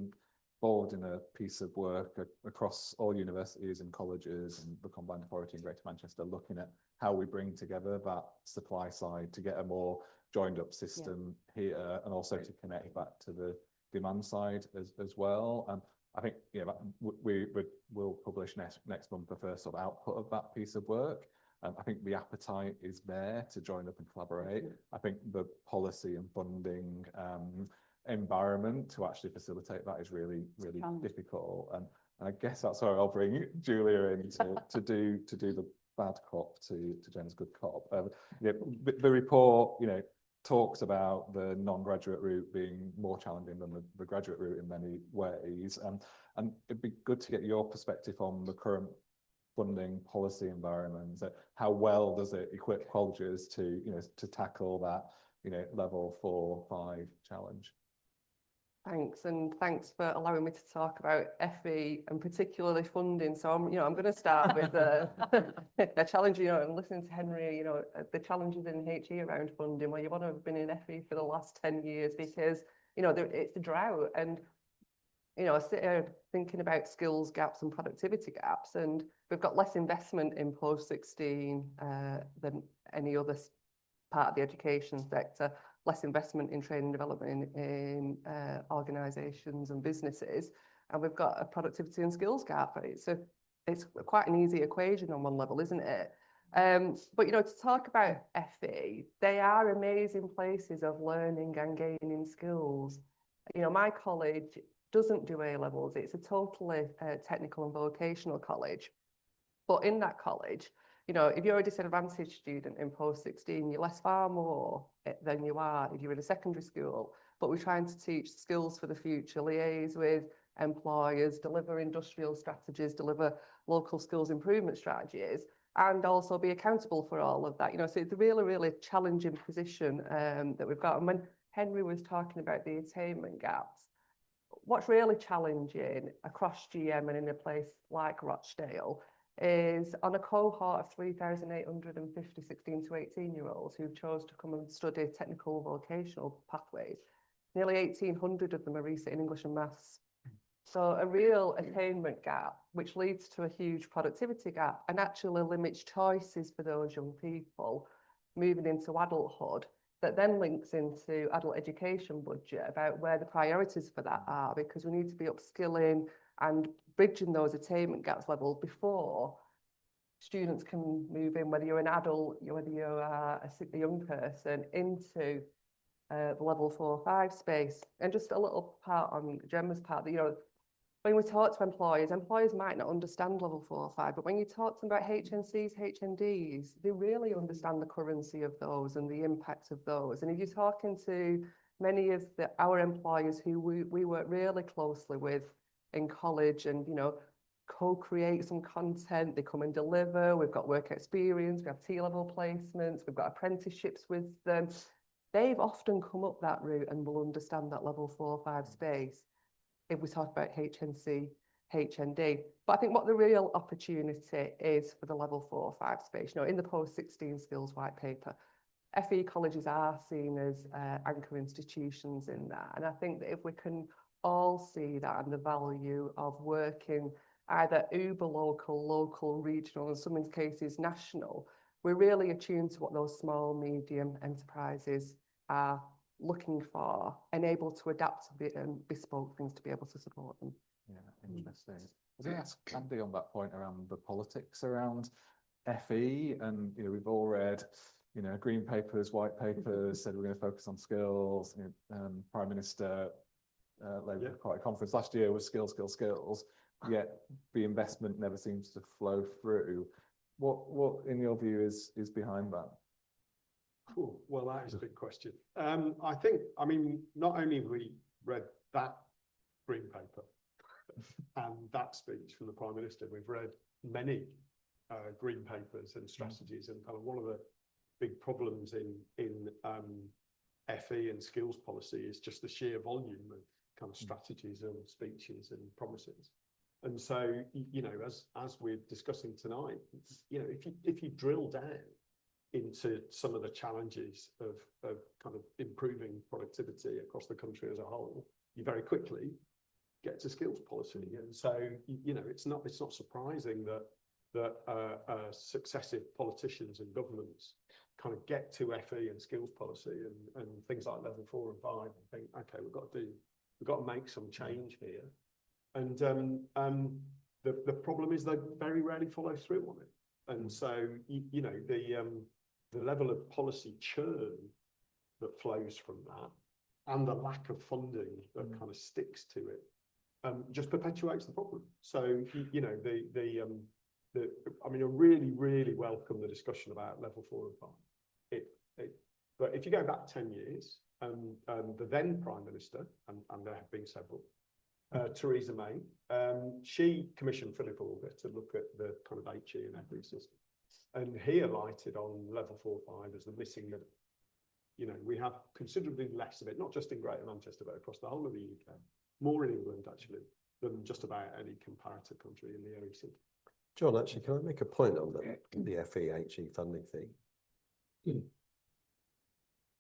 involved in a piece of work across all universities and colleges and the Combined Authority in Greater Manchester, looking at how we bring together that supply side to get a more joined up system here, and also to connect back to the demand side as well. And I think we'll publish next month the first sort of output of that piece of work. I think the appetite is there to join up and collaborate. I think the policy and funding environment to actually facilitate that is really difficult. And I guess that's where I'll bring Julia in to do the bad cop to Jen's good cop. The report, talks about the non-graduate route being more challenging than the graduate route in many ways. And it'd be good to get your perspective on the current funding policy environment. How well does it equip colleges to tackle that level 4-5 challenge?
Thanks, and thanks for allowing me to talk about FE and particularly funding. So I'm going to start with a challenge. And listening to Henry, the challenges in HE around funding. Well, you want to have been in FE for the last 10 years because it's a drought, and I sit here thinking about skills gaps and productivity gaps, and we've got less investment in post-16 than any other part of the education sector. Less investment in training and development in organisations and businesses, and we've got a productivity and skills gap. It's quite an easy equation on one level, isn't it? But to talk about FE, they are amazing places of learning and gaining skills. My college doesn't do A-levels. It's a totally technical and vocational college, but in that college, if you're a disadvantaged student in post-16, you're less far more than you are if you're in a secondary school. But we're trying to teach skills for the future, liaise with employers, deliver industrial strategies, deliver local skills improvement strategies, and also be accountable for all of that. So it's a really, really challenging position that we've got. And when Henry was talking about the attainment gaps, what's really challenging across GM and in a place like Rochdale is on a cohort of 3,850 16 to 18-year-olds who chose to come and study technical vocational pathways, nearly 1,800 of them are recent in English and maths. So a real attainment gap, which leads to a huge productivity gap and actually limits choices for those young people moving into adulthood, that then links into adult education budget about where the priorities for that are, because we need to be upskilling and bridging those attainment gaps level before students can move in, whether you're an adult, whether you're a young person, into the level 4-5 space. And just a little part on Gemma's part, when we talk to employers might not understand level 4-5, but when you talk to them about HNCs, HNDs, they really understand the currency of those and the impact of those. And if you're talking to many of our employers who we work really closely with in college and, co-create some content, they come and deliver, we've got work experience, we have T-level placements, we've got apprenticeships with them. They've often come up that route and will understand that level 4-5 space if we talk about HNC, HND. But I think what the real opportunity is for the level 4-5 space, in the post-16 skills white paper, FE colleges are seen as anchor institutions in that. And I think that if we can all see that and the value of working either uber local, regional, in some cases national, we're really attuned to what those small, medium enterprises are looking for and able to adapt and bespoke things to be able to support them.
Yeah, interesting. I was going to ask Andy on that point around the politics around FE, and we've all read green papers, white papers, said we're going to focus on skills. Prime Minister Labour Party conference last year was skills, yet the investment never seems to flow through. What in your view is behind that?
Cool. Well, that is a big question. I mean, not only have we read that green paper and that speech from the Prime Minister, we've read many green papers and strategies, and kind of one of the big problems in FE and skills policy is just the sheer volume of kind of strategies and speeches and promises. And so, as we're discussing tonight, if you drill down into some of the challenges of kind of improving productivity across the country as a whole, you very quickly get to skills policy. And so, you know, it's not surprising that successive politicians and governments kind of get to FE and skills policy and things like level 4 and 5 and think, okay, we've got to make some change here. And the problem is they very rarely follow through on it. And so, you know, the level of policy churn that flows from that and the lack of funding that kind of sticks to it just perpetuates the problem. So, you know, I mean, I really welcome the discussion about level 4 and 5. But if you go back 10 years, the then Prime Minister, and there have been several, Theresa May, she commissioned Philip Auger to look at the kind of HE and FE system. And he alighted on level 4-5 as the missing middle. You know, we have considerably less of it, not just in Greater Manchester, but across the whole of the UK, more in England actually, than just about any comparative country in the OECD.
John, actually, can I make a point on the FE-HE funding thing?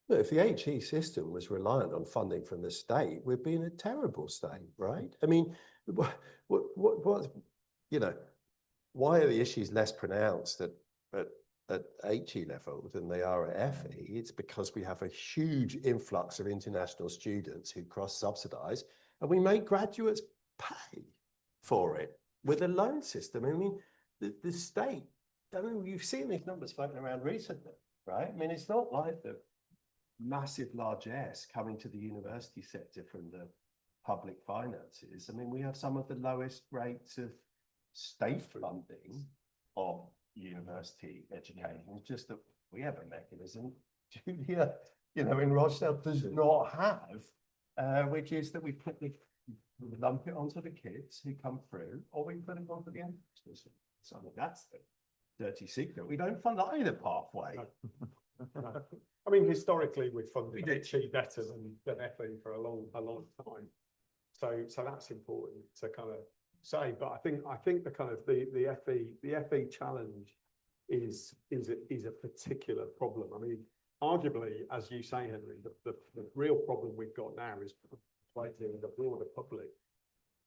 Look, if the HE system was reliant on funding from the state, we'd be in a terrible state, right? I mean, what you know, why are the issues less pronounced at HE level than they are at FE? It's because we have a huge influx of international students who cross-subsidise, and we make graduates pay for it with a loan system. I mean, the state, I mean, you've seen these numbers floating around recently, right? I mean, it's not like the massive largesse coming to the university sector from the public finances. I mean, we have some of the lowest rates of state funding of university education, just that we have a mechanism Julia, you know, in Rochdale does not have, which is that we lump it onto the kids who come through, or we put it onto the entrance. So that's the dirty secret. We don't fund either pathway.
No. I mean, historically, we've funded HE better than FE for a long time. So that's important to kind of say. But I think the kind of the FE challenge is a particular problem. I mean, arguably, as you say, Henry, the real problem we've got now is persuading the broader public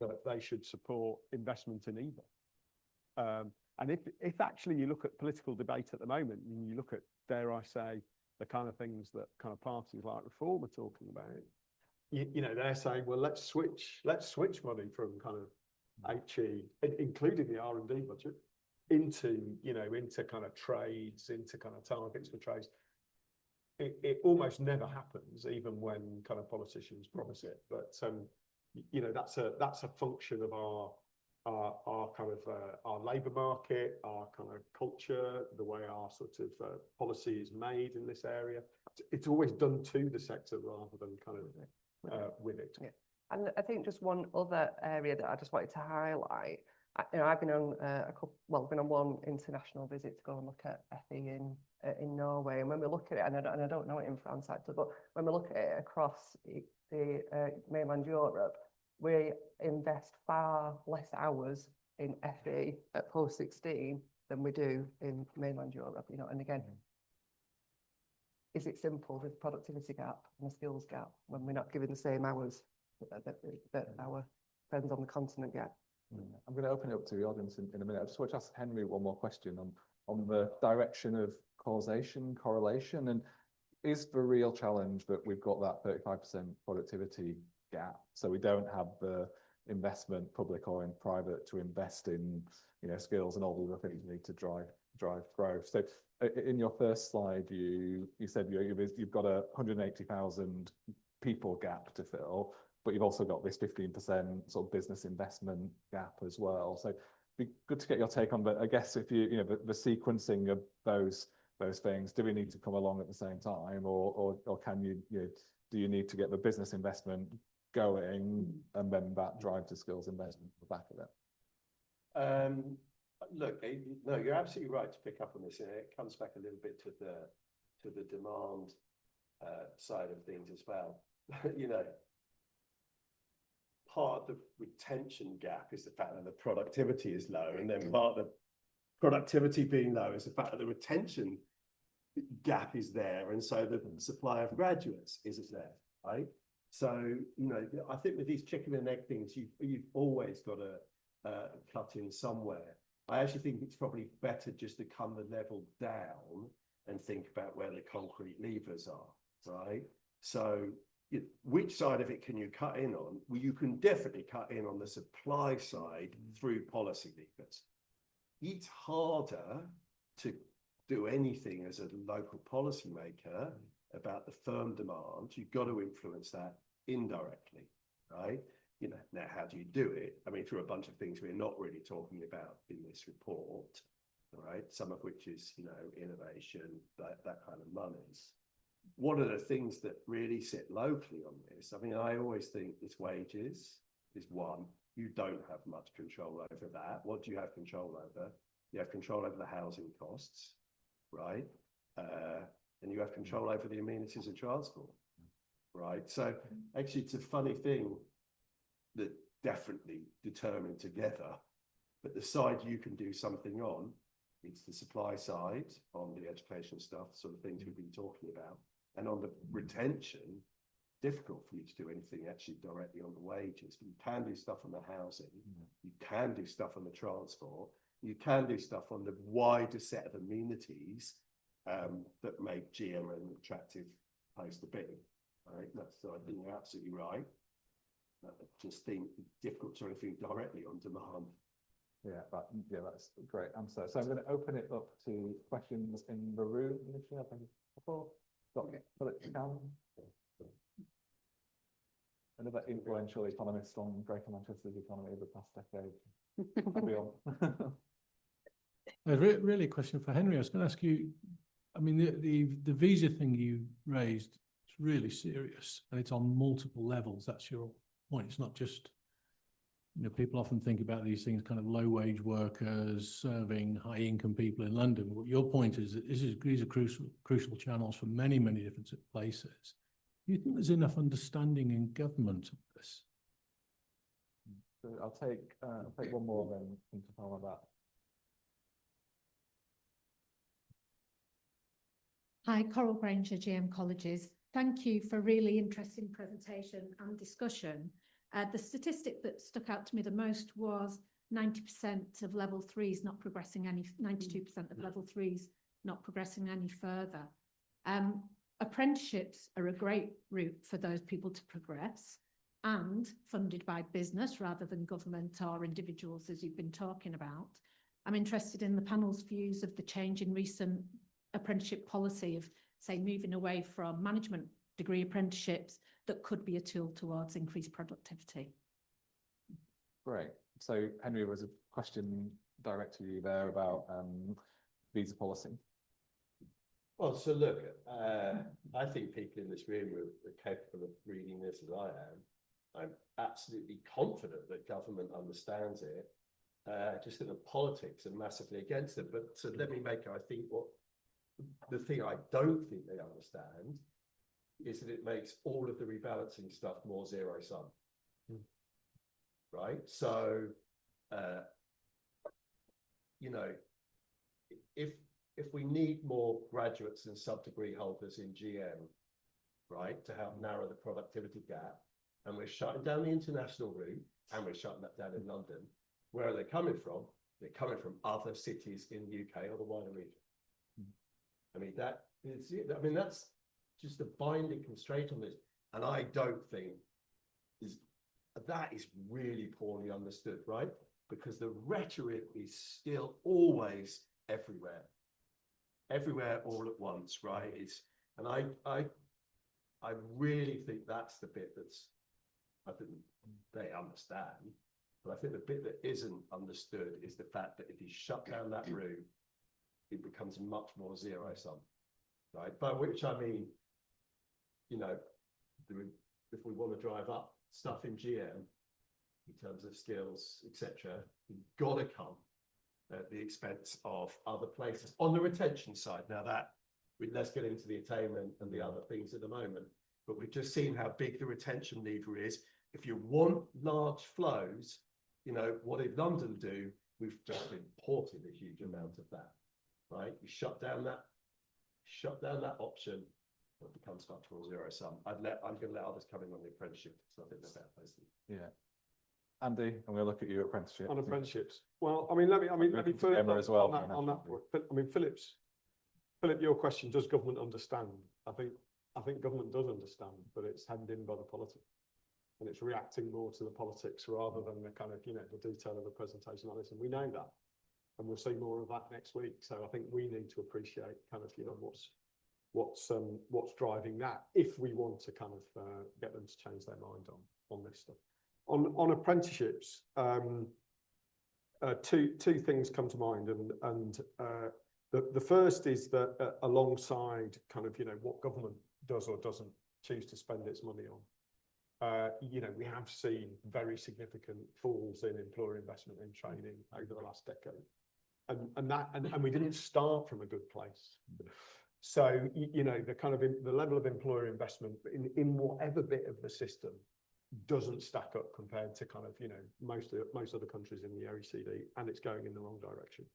that they should support investment in EVA. And if actually you look at political debate at the moment, and you look at, dare I say, the kind of things that kind of parties like Reform are talking about, you know, they're saying, well, let's switch money from kind of HE, including the R&D budget, into kind of trades, into kind of targets for trades. It almost never happens, even when kind of politicians promise it. But you know, that's a function of our kind of our labour market, our kind of culture, the way our sort of policy is made in this area. It's always done to the sector rather than kind of with it.
Yeah. And I think just one other area that I just wanted to highlight. You know, I've been on been on one international visit to go and look at FE in Norway, and when we look at it, and I don't know it in France actually, but when we look at it across the mainland Europe, we invest far less hours in FE at post-16 than we do in mainland Europe. You know, and again, is it simple with productivity gap and a skills gap when we're not given the same hours that our friends on the continent get?
I'm going to open it up to the audience in a minute. I just want to ask Henry one more question on the direction of causation, correlation, and is the real challenge that we've got that 35% productivity gap, so we don't have the investment, public or in private, to invest in, you know, skills and all the other things you need to drive growth. So in your first slide, you said you've got a 180,000 people gap to fill, but you've also got this 15% sort of business investment gap as well. So it'd be good to get your take on, but I guess if you know the sequencing of those things, do we need to come along at the same time, or can you know, do you need to get the business investment going and then that drive to skills investment at the back of it?
Look, no, you're absolutely right to pick up on this. And it comes back a little bit to the demand side of things as well. You know, part of the retention gap is the fact that the productivity is low, and then part of the productivity being low is the fact that the retention
gap is there, and so the supply of graduates isn't there, right? So, you know, I think with these chicken and egg things, you've always got to cut in somewhere. I actually think it's probably better just to come the level down and think about where the concrete levers are, right? So which side of it can you cut in on? Well, you can definitely cut in on the supply side through policy levers. It's harder to do anything as a local policymaker about the firm demand. You've got to influence that indirectly, right? You know, now how do you do it? I mean, through a bunch of things we're not really talking about in this report, right? Some of which is, you know, innovation, that kind of monies. One of the things that really sit locally on this, I mean, I always think it's wages is one. You don't have much control over that. What do you have control over? You have control over the housing costs, right? And you have control over the amenities of transport, right? So actually it's a funny thing that definitely determined together, but the side you can do something on, it's the supply side on the education stuff, sort of things we've been talking about. And on the retention, difficult for you to do anything actually directly on the wages. But you can do stuff on the housing, you can do stuff on the transport, you can do stuff on the wider set of amenities that make GM an attractive place to be. Right? So I think you're absolutely right. I just think it's difficult to do anything directly on demand.
That's a great answer. So I'm going to open it up to questions in the room. Initially, I think before. Philip Cam, another influential economist on Greater Manchester's economy over the past decade.
Really a question for Henry. I was going to ask you, I mean, the visa thing you raised is really serious, and it's on multiple levels. That's your point. It's not just, you know, people often think about these things kind of low-wage workers serving high-income people in London. What your point is that these are crucial channels for many, many different places. Do you think there's enough understanding in government of this?
So I'll take one more then to follow that.
Hi, Coral Granger, GM Colleges. Thank you for a really interesting presentation and discussion. The statistic that stuck out to me the most was 90% of level 3s not progressing any, 92% of level 3s not progressing any further. Apprenticeships are a great route for those people to progress and funded by business rather than government or individuals, as you've been talking about. I'm interested in the panel's views of the change in recent apprenticeship policy of, say, moving away from management degree apprenticeships that could be a tool towards increased productivity.
Great. So Henry, was a question direct to you there about visa policy.
Well, so look, I think people in this room are capable of reading this as I am. I'm absolutely confident that government understands it. Just that the politics are massively against it. But so let me make, I think, what the thing I don't think they understand is that it makes all of the rebalancing stuff more zero sum. Right? So, you know, if we need more graduates and sub-degree holders in GM, right, to help narrow the productivity gap, and we're shutting down the international route, and we're shutting that down in London, where are they coming from? They're coming from other cities in the UK or the wider region. I mean, that is it. I mean, that's just a binding constraint on this. And I don't think that is really poorly understood, right? Because the rhetoric is still always everywhere all at once, right? And I really think that's the bit that's, I think they understand, but I think the bit that isn't understood is the fact that if you shut down that route, it becomes much more zero sum, right? By which I mean, you know, if we want to drive up stuff in GM in terms of skills, etc., you've got to come at the expense of other places on the retention side. Now let's get into the attainment and the other things at the moment, but we've just seen how big the retention lever is. If you want large flows, you know, what did London do? We've just imported a huge amount of that, right? You shut down that shut down that option, it becomes much more zero sum. I'm going to let others come in on the apprenticeship, because I think they're better placed.
Yeah. Andy, I'm going to look at you at apprenticeship.
On apprenticeships. Well, I mean, let me first
Emma as well,
on that point. But, I mean, Philip, your question, does government understand? I think government does understand, but it's hemmed in by the politics. And it's reacting more to the politics rather than the kind of, you know, the detail of the presentation on this. And we know that. And we'll see more of that next week. So I think we need to appreciate kind of, you know, what's driving that if we want to kind of get them to change their mind on this stuff. On apprenticeships, two things come to mind, and the first is that alongside kind of, you know, what government does or doesn't choose to spend its money on, you know, we have seen very significant falls in employer investment in training over the last decade, and we didn't start from a good place. So you know, the kind of the level of employer investment in whatever bit of the system doesn't stack up compared to kind of, you know, most other countries in the OECD, and it's going in the wrong direction.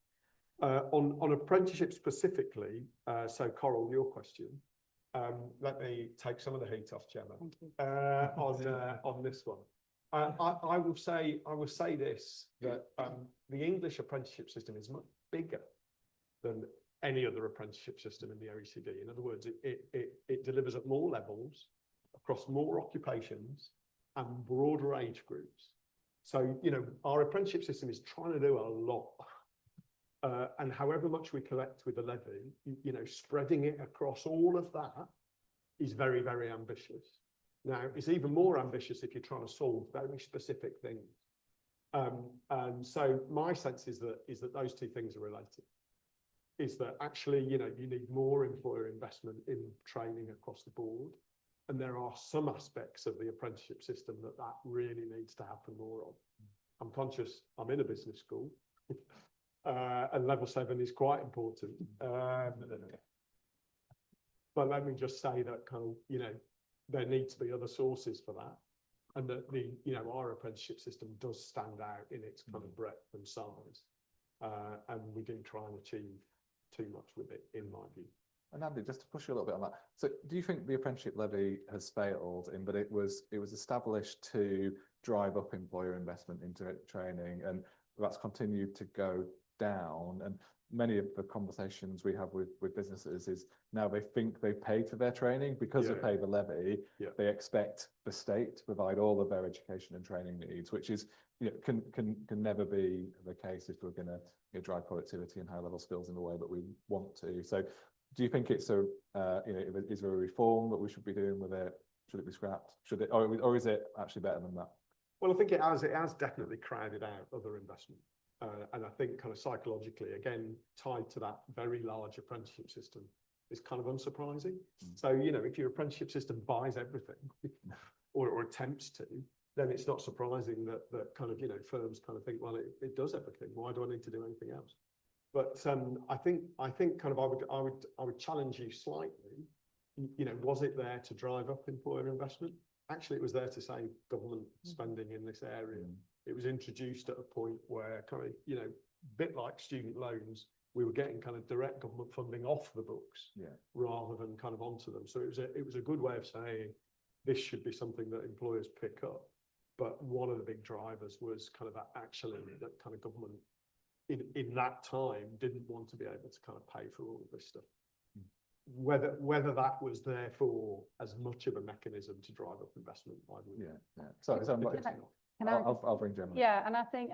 On apprenticeship specifically, so Coral, your question. Let me take some of the heat off Gemma on this one. I will say this, that the English apprenticeship system is much bigger than any other apprenticeship system in the OECD. In other words, it delivers at more levels, across more occupations and broader age groups. So, you know, our apprenticeship system is trying to do a lot. And however much we collect with the levy, you know, spreading it across all of that is very, very ambitious. Now, it's even more ambitious if you're trying to solve very specific things. And so my sense is that those two things are related. Is that actually, you know, you need more employer investment in training across the board. And there are some aspects of the apprenticeship system that really needs to happen more of. I'm conscious I'm in a business school. And level 7 is quite important. But let me just say that kind of, you know, there need to be other sources for that. And that you know, our apprenticeship system does stand out in its kind of breadth and size. And we do try and achieve too much with it, in my view.
And Andy, just to push you a little bit on that. So do you think the apprenticeship levy has failed in that it was established to drive up employer investment into training, and that's continued to go down? And many of the conversations we have with businesses is now they think they've paid for their training because they pay the levy. They expect the state to provide all of their education and training needs, which is, you know, can never be the case if we're going to, you know, drive productivity and high level skills in the way that we want to. So do you think it's you know, is there a reform that we should be doing with it? Should it be scrapped? Should it, or is it actually better than that?
Well, I think it has definitely crowded out other investment. And I think kind of psychologically, again, tied to that very large apprenticeship system is kind of unsurprising. So, you know, if your apprenticeship system buys everything or attempts to, then it's not surprising that kind of, you know, firms kind of think, well, it does everything. Why do I need to do anything else? But I think kind of I would challenge you slightly. You know, was it there to drive up employer investment? Actually, it was there to save government spending in this area. It was introduced at a point where kind of, you know, a bit like student loans, we were getting kind of direct government funding off the books rather than kind of onto them. So it was a good way of saying this should be something that employers pick up. But one of the big drivers was kind of that actually that kind of government in that time didn't want to be able to kind of pay for all of this stuff. Whether that was therefore as much of a mechanism to drive up investment, I would.
So I'll bring Gemma.
Yeah, and I think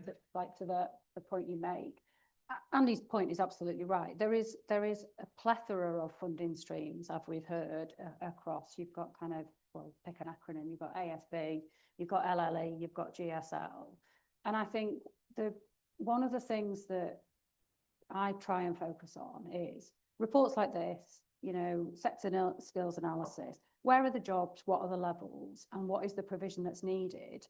that, like, to the point you make, Andy's point is absolutely right. There is a plethora of funding streams, as we've heard, across. You've got kind of, well, pick an acronym. You've got ASB, you've got LLE, you've got GSL, and I think one of the things that I try and focus on is reports like this, you know, sector skills analysis. Where are the jobs? What are the levels? And what is the provision that's needed?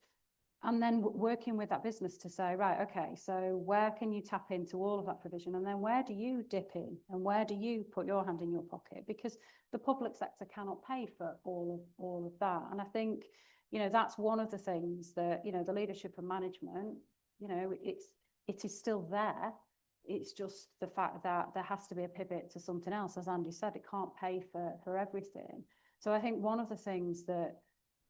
And then working with that business to say, right, okay, so where can you tap into all of that provision? And then where do you dip in? And where do you put your hand in your pocket? Because the public sector cannot pay for all of that. And I think, you know, that's one of the things that, you know, the leadership and management, you know, it is still there. It's just the fact that there has to be a pivot to something else. As Andy said, it can't pay for everything. So I think one of the things that,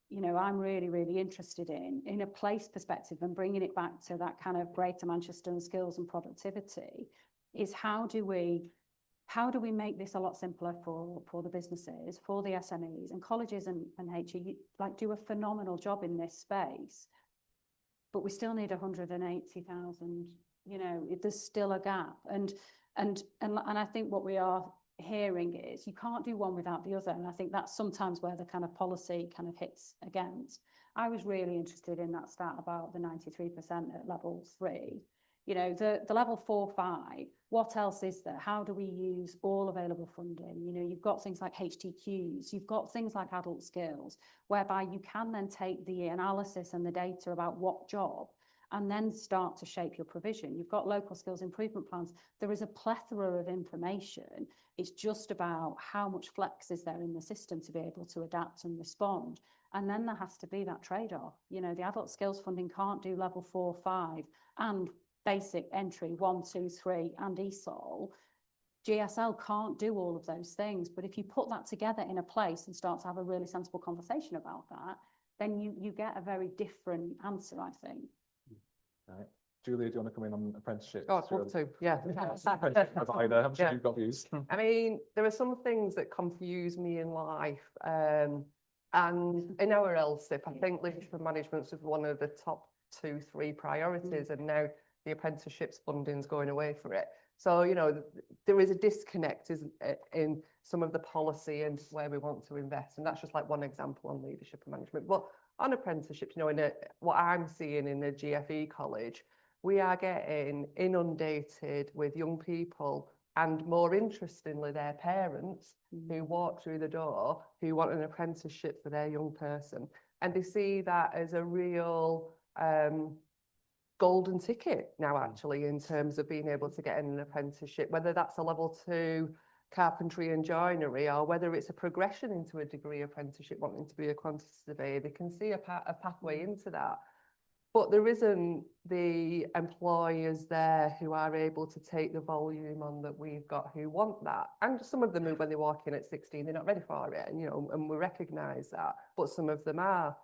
you know, I'm really, really interested in a place perspective and bringing it back to that kind of Greater Manchester and skills and productivity, is how do we make this a lot simpler for the businesses, for the SMEs, and colleges and HE like do a phenomenal job in this space, but we still need 180,000. You know, there's still a gap, and I think what we are hearing is you can't do one without the other, and I think that's sometimes where the kind of policy kind of hits against. I was really interested in that stat about the 93% at level 3. You know, the level 4, 5, what else is there? How do we use all available funding? You know, you've got things like HTQs, you've got things like adult skills, whereby you can then take the analysis and the data about what job and then start to shape your provision. You've got local skills improvement plans. There is a plethora of information. It's just about how much flex is there in the system to be able to adapt and respond. And then there has to be that trade-off. You know, the adult skills funding can't do level 4, 5 and basic entry 1, 2, 3 and ESOL. GSL can't do all of those things. But if you put that together in a place and start to have a really sensible conversation about that, then you get a very different answer, I think.
Right. Julia, do you want to come in on apprenticeship?
Oh, I'd love to, yeah.
Apprenticeship provider, I'm sure
Yeah.
you've got views.
I mean, there are some things that confuse me in life. And in our LSIP, I think leadership management is one of the top 2, 3 priorities, and now the apprenticeships funding is going away for it. So, you know, there is a disconnect in some of the policy and where we want to invest. And that's just like one example on leadership and management. But on apprenticeships, you know, what I'm seeing in the GFE college, we are getting inundated with young people and, more interestingly, their parents who walk through the door who want an apprenticeship for their young person. And they see that as a real golden ticket now, actually, in terms of being able to get in an apprenticeship, whether that's a level 2 carpentry and joinery, or whether it's a progression into a degree apprenticeship, wanting to be a quantity surveyor. They can see a pathway into that. But there isn't the employers there who are able to take the volume on that we've got who want that. And some of them, when they walk in at 16, they're not ready for it, and, you know, and we recognise that, but some of them are.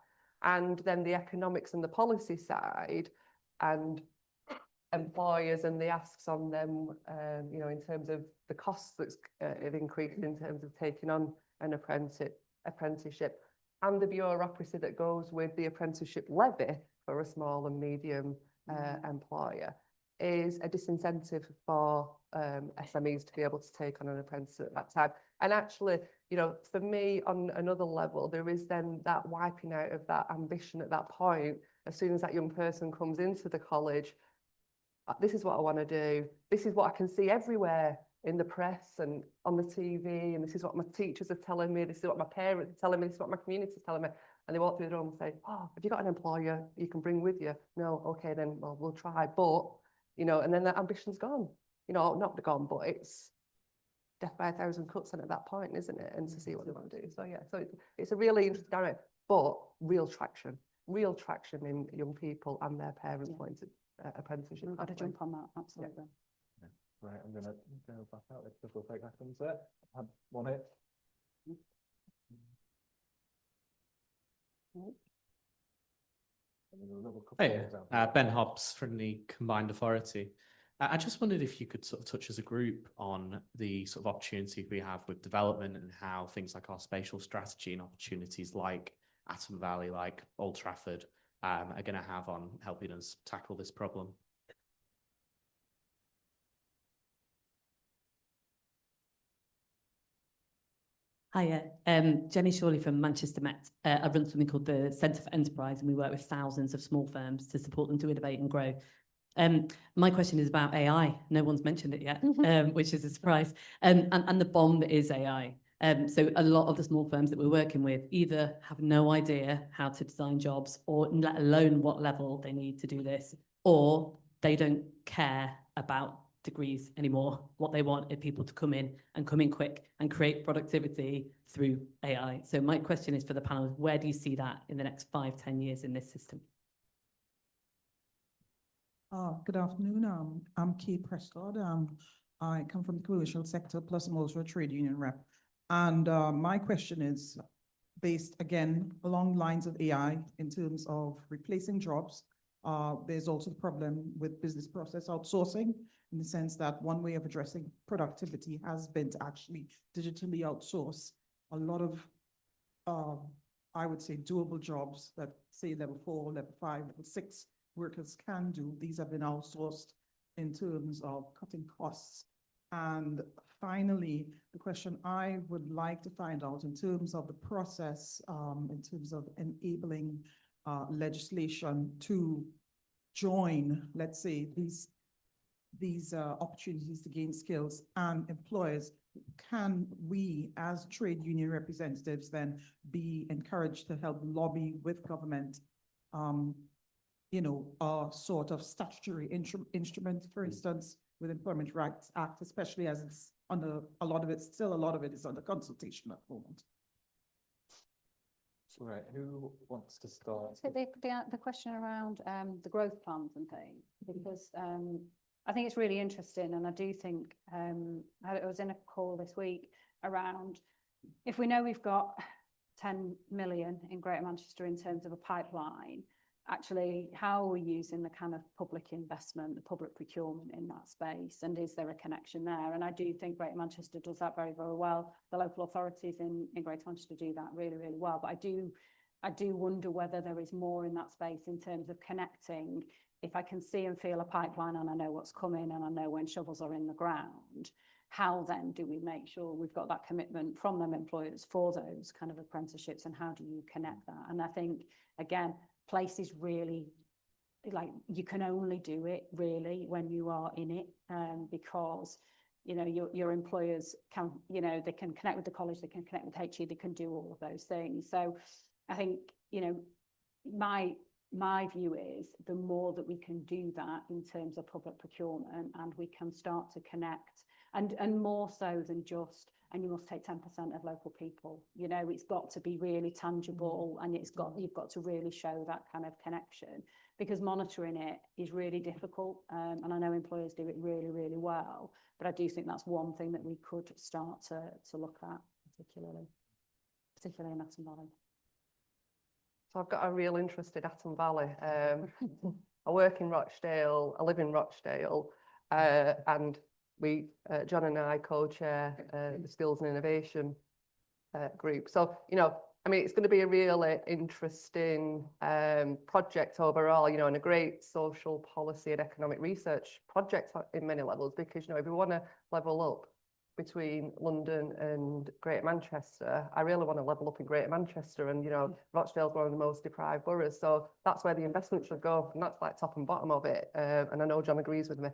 And then the economics and the policy side, and employers and the asks on them, you know, in terms of the costs that's have increased in terms of taking on an apprenticeship, and the bureaucracy that goes with the apprenticeship levy for a small and medium employer, is a disincentive for SMEs to be able to take on an apprentice at that time. And actually, you know, for me, on another level, there is then that wiping out of that ambition at that point. As soon as that young person comes into the college, this is what I want to do. This is what I can see everywhere in the press and on the TV. And this is what my teachers are telling me. This is what my parents are telling me. This is what my community is telling me. And they walk through the door and say, oh, have you got an employer you can bring with you? No, okay, then well, we'll try. But, you know, and then that ambition's gone. You know, not gone, but it's death by 1,000 cuts at that point, isn't it? And to see what they want to do. So, yeah, so it's a really interesting direct, but real traction in young people and their parents wanting to apprenticeship.
We've got to jump on that, absolutely.
Yeah. Right, I'm going to go back out if we'll take that comes there. I had one here.
Hey, Ben Hobbs from the Combined Authority. I just wondered if you could sort of touch as a group on the sort of opportunity we have with development and how things like our spatial strategy and opportunities like Atom Valley, like Old Trafford, are going to have on helping us tackle this problem.
Hiya, Jenny Shawley from Manchester Met. I run something called the Centre for Enterprise, and we work with thousands of small firms to support them to innovate and grow. My question is about AI. No one's mentioned it yet, which is a surprise. And the bomb that is AI. So a lot of the small firms that we're working with either have no idea how to design jobs, or let alone what level they need to do this, or they don't care about degrees anymore. What they want is people to come in quick and create productivity through AI. So my question is for the panel, where do you see that in the next 5-10 years in this system?
Good afternoon. I'm Kate Prescott. I come from the commercial sector, plus I'm also a trade union rep. And my question is based again along lines of AI in terms of replacing jobs. There's also the problem with business process outsourcing, in the sense that one way of addressing productivity has been to actually digitally outsource a lot of, I would say, doable jobs that say level 4, level 5, level 6 workers can do. These have been outsourced in terms of cutting costs. And finally, the question I would like to find out in terms of the process, in terms of enabling legislation to join, let's say, these opportunities to gain skills and employers, can we as trade union representatives then be encouraged to help lobby with government, a sort of statutory instrument, for instance, with Employment Rights Act, especially as it's under a lot of it is under consultation at the moment.
Right, who wants to start?
So the question around the growth plans and things, because I think it's really interesting, and I do think I was in a call this week around, if we know we've got 10 million in Greater Manchester in terms of a pipeline, actually, how are we using the kind of public investment, the public procurement in that space, and is there a connection there? And I do think Greater Manchester does that very, very well. The local authorities in Greater Manchester do that really, really well. But I do wonder whether there is more in that space in terms of connecting. If I can see and feel a pipeline and I know what's coming and I know when shovels are in the ground, how then do we make sure we've got that commitment from them employers for those kind of apprenticeships, and how do you connect that? And I think, again, places really, like, you can only do it really when you are in it, because your employers can, they can connect with the college, they can connect with HE, they can do all of those things. So I think, my view is the more that we can do that in terms of public procurement, and we can start to connect, and more so than just, and you must take 10% of local people. It's got to be really tangible, and you've got to really show that kind of connection, because monitoring it is really difficult. And I know employers do it really, really well, but I do think that's one thing that we could start to look at, particularly in Atton Valley.
So I've got a real interest in Atton Valley. I work in Rochdale, I live in Rochdale, and we, John and I co-chair the Skills and Innovation group. So, it's going to be a really interesting project overall, and a great social policy and economic research project in many levels, because, if we want to level up between London and Greater Manchester, I really want to level up in Greater Manchester, and Rochdale's one of the most deprived boroughs, so that's where the investment should go, and that's like top and bottom of it, and I know John agrees with me.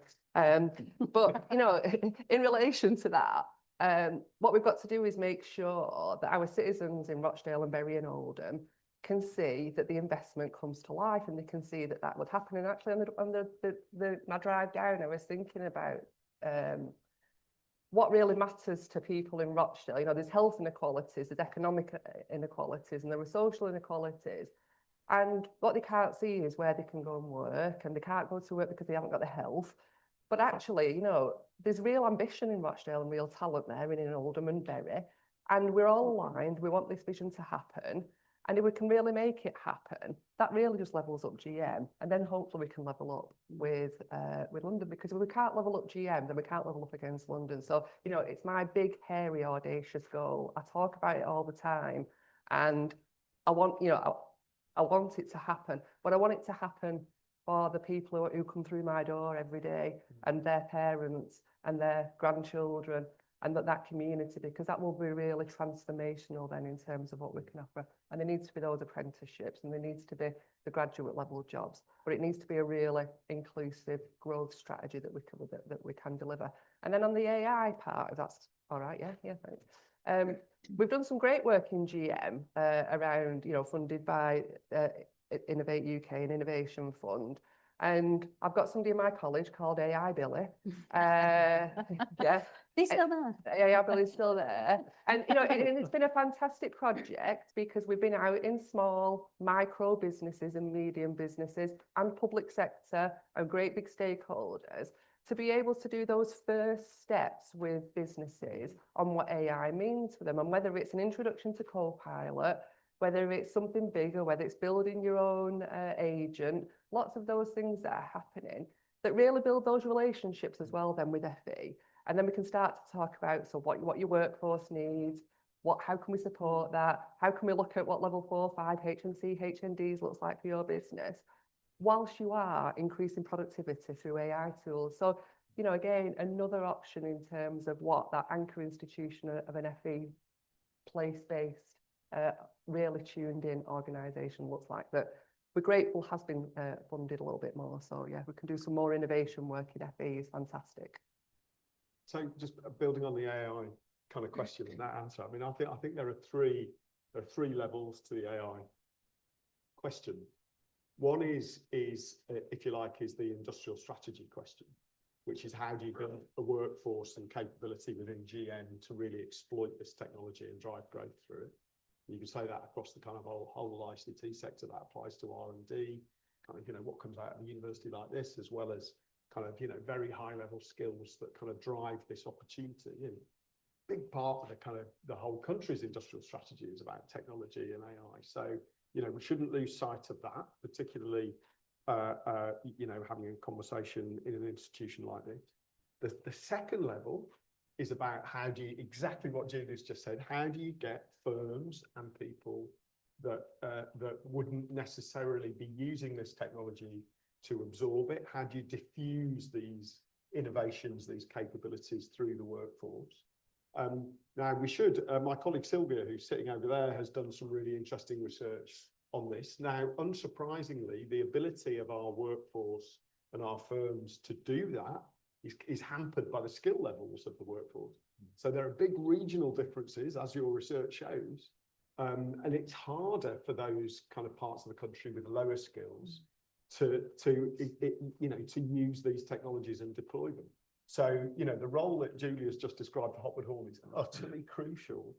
But in relation to that, what we've got to do is make sure that our citizens in Rochdale and Bury and Oldham can see that the investment comes to life, and they can see that that would happen. And actually, on my drive down, I was thinking about what really matters to people in Rochdale. There's health inequalities, there's economic inequalities, and there are social inequalities. And what they can't see is where they can go and work, and they can't go to work because they haven't got the health. But actually, there's real ambition in Rochdale and real talent there, and in Oldham and Bury, and we're all aligned. We want this vision to happen. And if we can really make it happen, that really just levels up GM. And then hopefully we can level up with London, because if we can't level up GM, then we can't level up against London. So, it's my big, hairy, audacious goal. I talk about it all the time. And I want, I want it to happen, but I want it to happen for the people who come through my door every day, and their parents and their grandchildren, and that community, because that will be really transformational then in terms of what we can offer. And there needs to be those apprenticeships, and there needs to be the graduate level jobs, but it needs to be a really inclusive growth strategy that we can deliver. And then on the AI part, if that's all right, yeah, thanks. We've done some great work in GM around, funded by Innovate UK and Innovation Fund, And I've got somebody in my college called AI Billy. Yeah.
He's still there.
AI Billy's still there. And, you know, it's been a fantastic project because we've been out in small, micro businesses and medium businesses and public sector and great big stakeholders to be able to do those first steps with businesses on what AI means for them, and whether it's an introduction to Copilot, whether it's something bigger, whether it's building your own agent, lots of those things that are happening that really build those relationships as well then with FE. And then we can start to talk about, so what your workforce needs, how can we support that? How can we look at what level 4, 5 HNC, HNDs looks like for your business, whilst you are increasing productivity through AI tools. So, you know, again, another option in terms of what that anchor institution of an FE place-based, really tuned in organisation looks like, that we're grateful has been funded a little bit more. So yeah, we can do some more innovation work in FE is fantastic.
So just building on the AI kind of question and that answer, I mean, I think there are three levels to the AI question. One is if you like, is the industrial strategy question, which is how do you build a workforce and capability within GM to really exploit this technology and drive growth through it. You can say that across the kind of whole ICT sector. That applies to R&D, kind of, you know, what comes out of a university like this, as well as kind of, you know, very high level skills that kind of drive this opportunity. You know, big part of the kind of the whole country's industrial strategy is about technology and AI. So, you know, we shouldn't lose sight of that, particularly, you know, having a conversation in an institution like this. The second level is about how do you, exactly what Julie's just said, how do you get firms and people that wouldn't necessarily be using this technology to absorb it? How do you diffuse these innovations, these capabilities through the workforce? Now we should, my colleague Sylvia, who's sitting over there, has done some really interesting research on this. Now, unsurprisingly, the ability of our workforce and our firms to do that is hampered by the skill levels of the workforce. So there are big regional differences, as your research shows, and it's harder for those kind of parts of the country with lower skills to use these technologies and deploy them. So, you know, the role that Julie has just described for Hopwood Hall is utterly crucial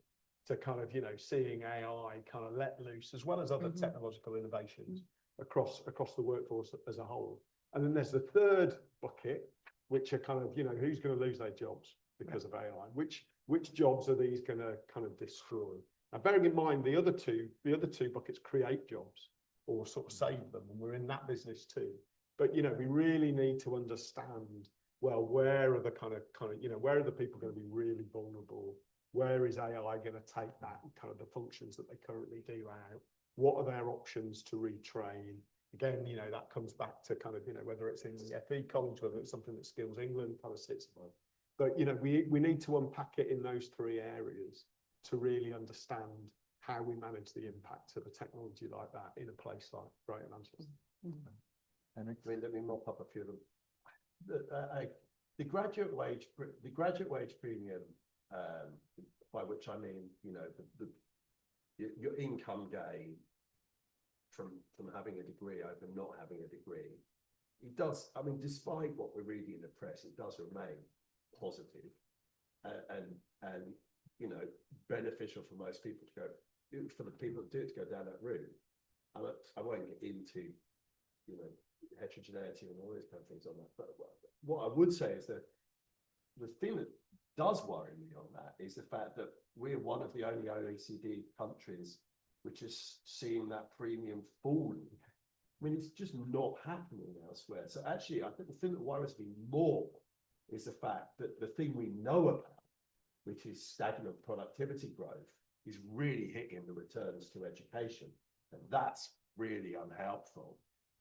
to kind of, you know, seeing AI kind of let loose, as well as other technological innovations across the workforce as a whole. And then there's the third bucket, which are kind of, you know, who's going to lose their jobs because of AI? Which jobs are these going to kind of destroy? Now, bearing in mind the other two buckets create jobs or sort of save them, and we're in that business too. But, you know, we really need to understand, well, where are the kind of, you know, where are the people going to be really vulnerable? Where is AI going to take that kind of the functions that they currently do out? What are their options to retrain? Again, you know, that comes back to kind of, you know, whether it's in the FE college, whether it's something that Skills England kind of sits above. But, you know, we need to unpack it in those three areas to really understand how we manage the impact of a technology like that in a place like Greater Manchester.
Henry? I mean, let me mop up a few of them. The graduate wage premium, by which I mean, you know, your income gain from having a degree over not having a degree, it does, I mean, despite what we're reading in the press, it does remain positive and you know, beneficial for most people to go, for the people that do it, to go down that route. I won't get into, you know, heterogeneity and all those kind of things on that, but what I would say is that the thing that does worry me on that is the fact that we're one of the only OECD countries which is seeing that premium falling. I mean, it's just not happening elsewhere. So actually, I think the thing that worries me more is the fact that the thing we know about, which is stagnant productivity growth, is really hitting the returns to education. And that's really unhelpful.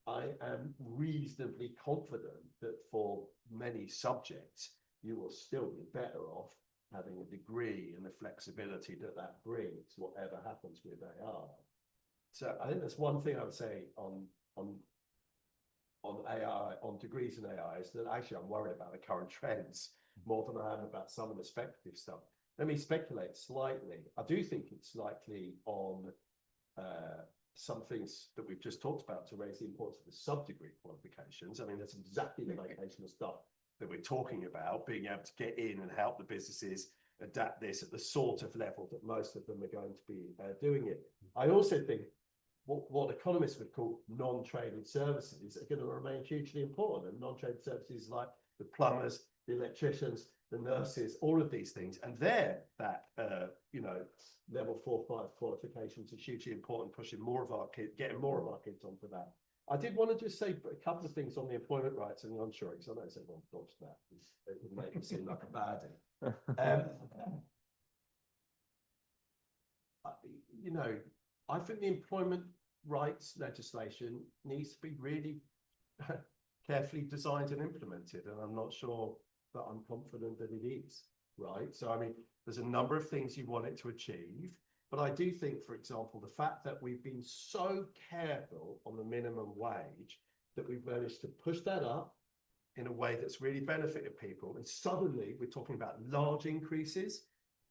I am reasonably confident that for many subjects, you will still be better off having a degree and the flexibility that that brings, whatever happens with AI. So I think that's one thing I would say on AI, on degrees in AI, is that actually I'm worried about the current trends more than I am about some of the speculative stuff. Let me speculate slightly. I do think it's likely on some things that we've just talked about to raise the importance of the sub-degree qualifications. I mean, that's exactly the vocational stuff that we're talking about, being able to get in and help the businesses adapt this at the sort of level that most of them are going to be doing it. I also think what economists would call non-traded services are going to remain hugely important, and non-traded services like the plumbers, the electricians, the nurses, all of these things, and they're that you know, level 4, 5 qualifications are hugely important, pushing more of our kids, getting more of our kids onto that. I did want to just say a couple of things on the employment rights and the onshoring, because I know everyone dodged that. It would make it seem like a baddie. You know, I think the employment rights legislation needs to be really carefully designed and implemented, and I'm not sure that I'm confident that it is, right? So, I mean, there's a number of things you want it to achieve, but I do think, for example, the fact that we've been so careful on the minimum wage that we've managed to push that up in a way that's really benefited people, and suddenly we're talking about large increases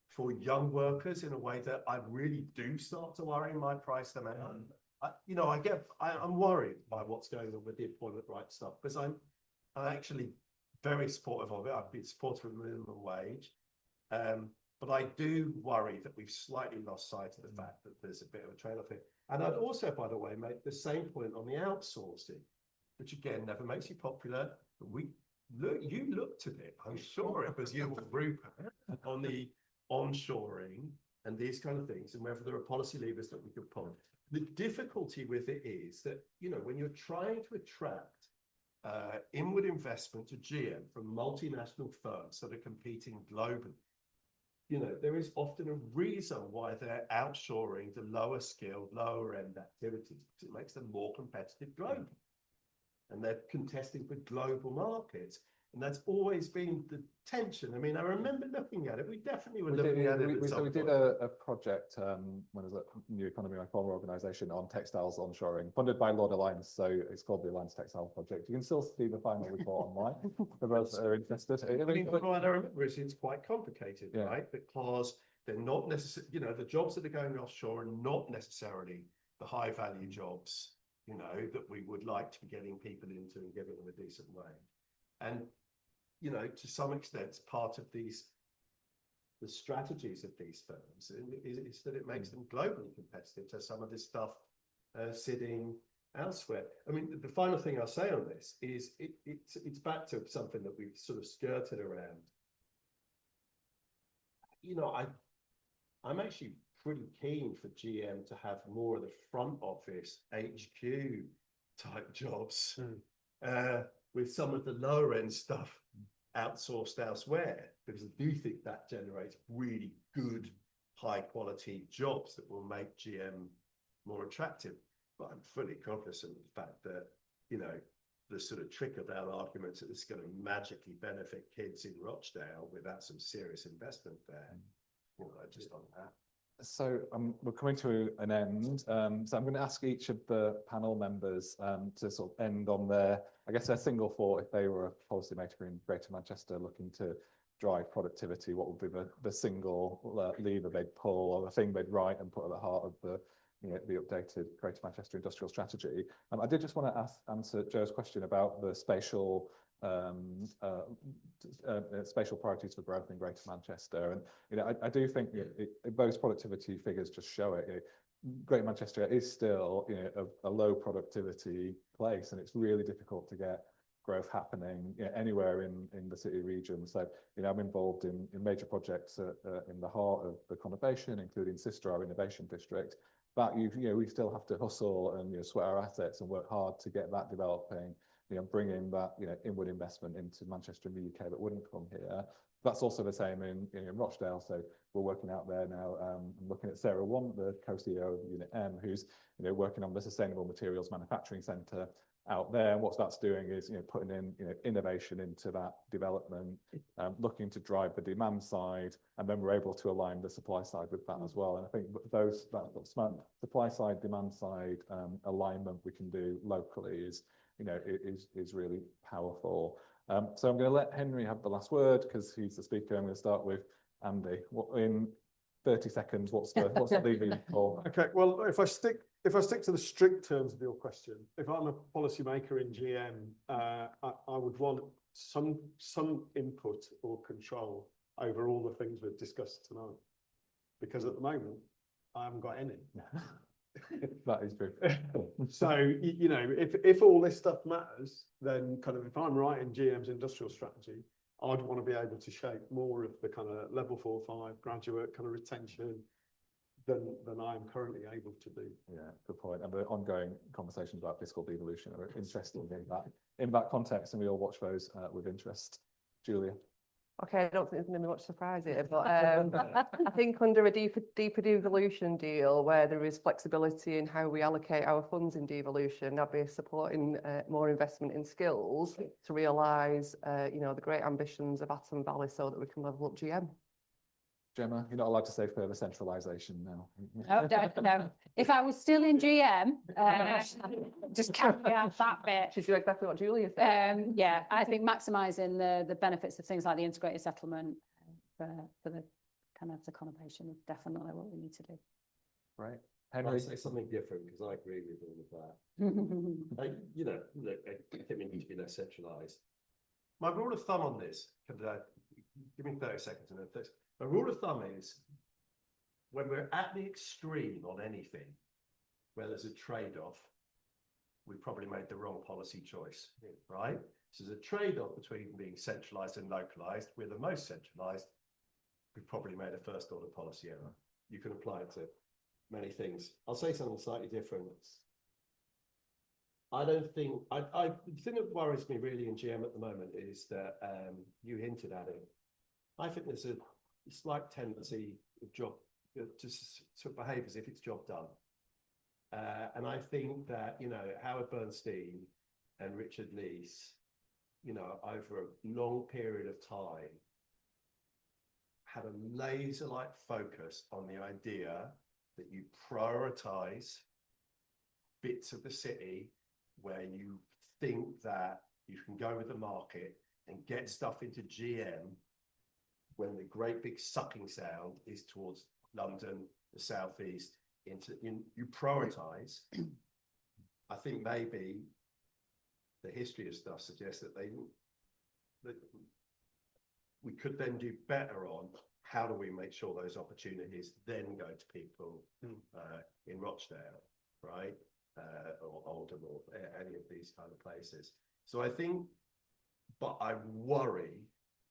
for young workers in a way that I really do start to worry my price them out. You know, I'm worried by what's going on with the employment rights stuff, because I'm actually very supportive of it. I've been supportive of the minimum wage. But I do worry that we've slightly lost sight of the fact that there's a bit of a trade-off here. And I'd also, by the way, make the same point on the outsourcing, which again never makes you popular. You looked at it. I'm sure it was you, Rupert, on the onshoring and these kind of things, and whether there are policy levers that we could pull. The difficulty with it is that, you know, when you're trying to attract inward investment to GM from multinational firms that are competing globally, you know, there is often a reason why they're outshoring the lower skilled, lower end activities, because it makes them more competitive globally. And they're contesting for global markets. And that's always been the tension. I mean, I remember looking at it. We definitely were looking at it.
So we did a project, when was it, New Economy, my former organisation, on textiles onshoring, funded by Lord Alliance. So it's called the Alliance Textile Project. You can still see the final report online for those that are interested.
I mean, what I remember is it's quite complicated, right? Because they're not necessarily, you know, the jobs that are going offshore are not necessarily the high value jobs, you know, that we would like to be getting people into and giving them a decent wage. And, you know, to some extent, part of the strategies of these firms is that it makes them globally competitive to some of this stuff sitting elsewhere. I mean, the final thing I'll say on this is it's back to something that we've sort of skirted around. You know, I'm actually pretty keen for GM to have more of the front office HQ type jobs. With some of the lower end stuff outsourced elsewhere, because I do think that generates really good, high quality jobs that will make GM more attractive. But I'm fully cognizant of the fact that, you know, the sort of trickle down arguments that this is going to magically benefit kids in Rochdale without some serious investment there. You know, just on that.
So we're coming to an end. So I'm going to ask each of the panel members to sort of end on their, I guess, their single thought. If they were a policymaker in Greater Manchester looking to drive productivity, what would be the single lever they'd pull, or the thing they'd write and put at the heart of the, you know, the updated Greater Manchester Industrial Strategy? I did just want to answer Joe's question about the spatial priorities for growth in Greater Manchester, and you know, I do think those productivity figures just show it. You know, Greater Manchester is still, you know, a low productivity place, and it's really difficult to get growth happening, you know, anywhere in the city region. So, you know, I'm involved in major projects in the heart of the conurbation, including Sister, our innovation district. But you know, we still have to hustle and, you know, sweat our assets and work hard to get that developing. You know, bring in that, you know, inward investment into Manchester and the UK that wouldn't come here. That's also the same in Rochdale. So we're working out there now. I'm looking at Sarah Wong, the co-CEO of Unit M, who's, you know, working on the Sustainable Materials Manufacturing Centre out there. And what that's doing is, you know, putting in, you know, innovation into that development, looking to drive the demand side, and then we're able to align the supply side with that as well. And I think that smart supply side, demand side alignment we can do locally is, you know, is really powerful. So I'm going to let Henry have the last word because he's the speaker. I'm going to start with Andy. 30 seconds, what's the lever for?
Okay, well, if I stick to the strict terms of your question, if I'm a policymaker in GM, I would want some input or control over all the things we've discussed tonight, because at the moment I haven't got any.
That is true.
So you know, if all this stuff matters, then kind of if I'm writing GM's industrial strategy, I'd want to be able to shape more of the kind of level 4, 5 graduate kind of retention than I am currently able to do.
Yeah, good point. And the ongoing conversations about fiscal devolution are interesting in that context, and we all watch those with interest. Julia.
Okay, I don't think there's going to be much surprise here, but I think under a deeper devolution deal where there is flexibility in how we allocate our funds in devolution, I'd be supporting more investment in skills to realise, you know, the great ambitions of Atom Valley so that we can level up GM.
Gemma, you're not allowed to say further centralisation now.
No. If I was still in GM, just carry out that bit.
She's doing exactly what Julia said.
Yeah, I think maximising the benefits of things like the integrated settlement for the kind of the conurbation is definitely what we need to do.
Right.
I'll
Henry.
say something different because I agree with all of that. You know, look, I think we need to be less centralised. My rule of thumb on this, give me 30 seconds and then fix. My rule of thumb is when we're at the extreme on anything, where there's a trade-off, we've probably made the wrong policy choice, right? So there's a trade-off between being centralised and localised. We're the most centralised. We've probably made a first-order policy error. You can apply it to many things. I'll say something slightly different. I don't think, the thing that worries me really in GM at the moment is that you hinted at it. I think there's a slight tendency of job to behave as if it's job done. And I think that, you know, Howard Bernstein and Richard Leese, you know, over a long period of time, had a laser-like focus on the idea that you prioritize bits of the city where you think that you can go with the market and get stuff into GM when the great big sucking sound is towards London, the southeast, you prioritize. I think maybe the history of stuff suggests that we could then do better on how do we make sure those opportunities then go to people in Rochdale, right? Or Oldham or any of these kind of places. So I think, but I worry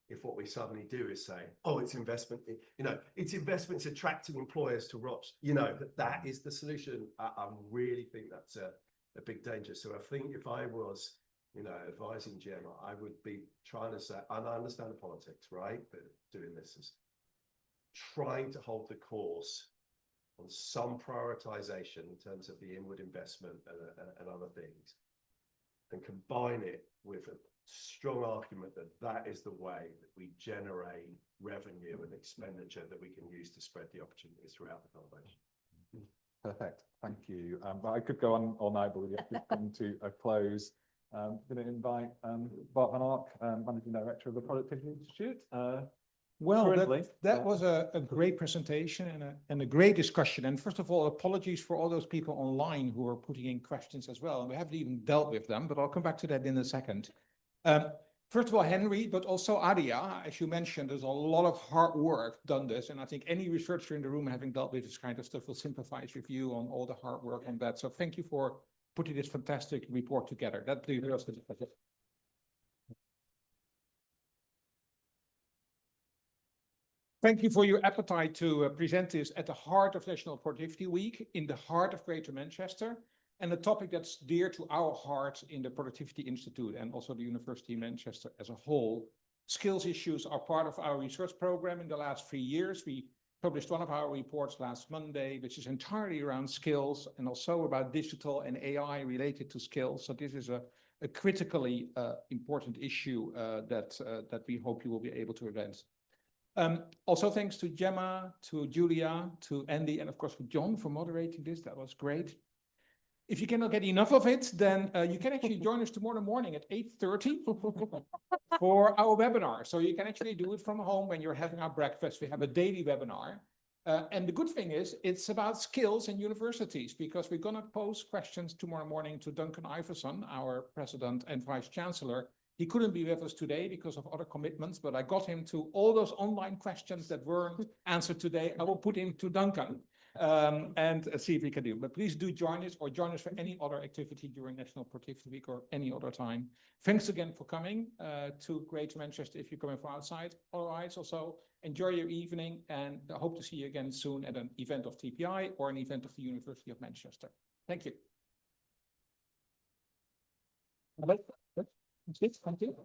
if what we suddenly do is say, oh, it's investment, you know, it's investments attracting employers to Roch, you know, that is the solution. I really think that's a big danger. So I think if I was, you know, advising GM, I would be trying to say, and I understand the politics, right? But doing this is trying to hold the course on some prioritization in terms of the inward investment and other things, and combine it with a strong argument that that is the way that we generate revenue and expenditure that we can use to spread the opportunities throughout the conurbation.
Perfect, thank you. But I could go on all night, but we have to come to a close. I'm going to invite Bart Van Ark, Managing Director of the Productivity Institute.
Well, that was a great presentation and a great discussion. And first of all, apologies for all those people online who are putting in questions as well. And we haven't even dealt with them, but I'll come back to that in a second. First of all, Henry, but also Adia, as you mentioned, there's a lot of hard work done this. And I think any researcher in the room having dealt with this kind of stuff will sympathize with you on all the hard work on that. So thank you for putting this fantastic report together. That deserves the pleasure. Thank you for your appetite to present this at the heart of National Productivity Week, in the heart of Greater Manchester, and a topic that's dear to our hearts in the Productivity Institute and also the University of Manchester as a whole. Skills issues are part of our research program in the last 3 years. We published one of our reports last Monday, which is entirely around skills and also about digital and AI related to skills. So this is a critically important issue that we hope you will be able to address. Also, thanks to Gemma, to Julia, to Andy, and of course, to John for moderating this. That was great. If you cannot get enough of it, then you can actually join us tomorrow morning at 8:30 for our webinar. So you can actually do it from home when you're having our breakfast. We have a daily webinar. And the good thing is, it's about skills in universities, because we're going to pose questions tomorrow morning to Duncan Iverson, our president and vice chancellor. He couldn't be with us today because of other commitments, but I got him to all those online questions that weren't answered today. I will put him to Duncan and see if we can do. But please do join us, or join us for any other activity during National Productivity Week or any other time. Thanks again for coming to Greater Manchester if you're coming from outside. Otherwise, also enjoy your evening, and I hope to see you again soon at an event of TPI or an event of the University of Manchester. Thank you. Thank you.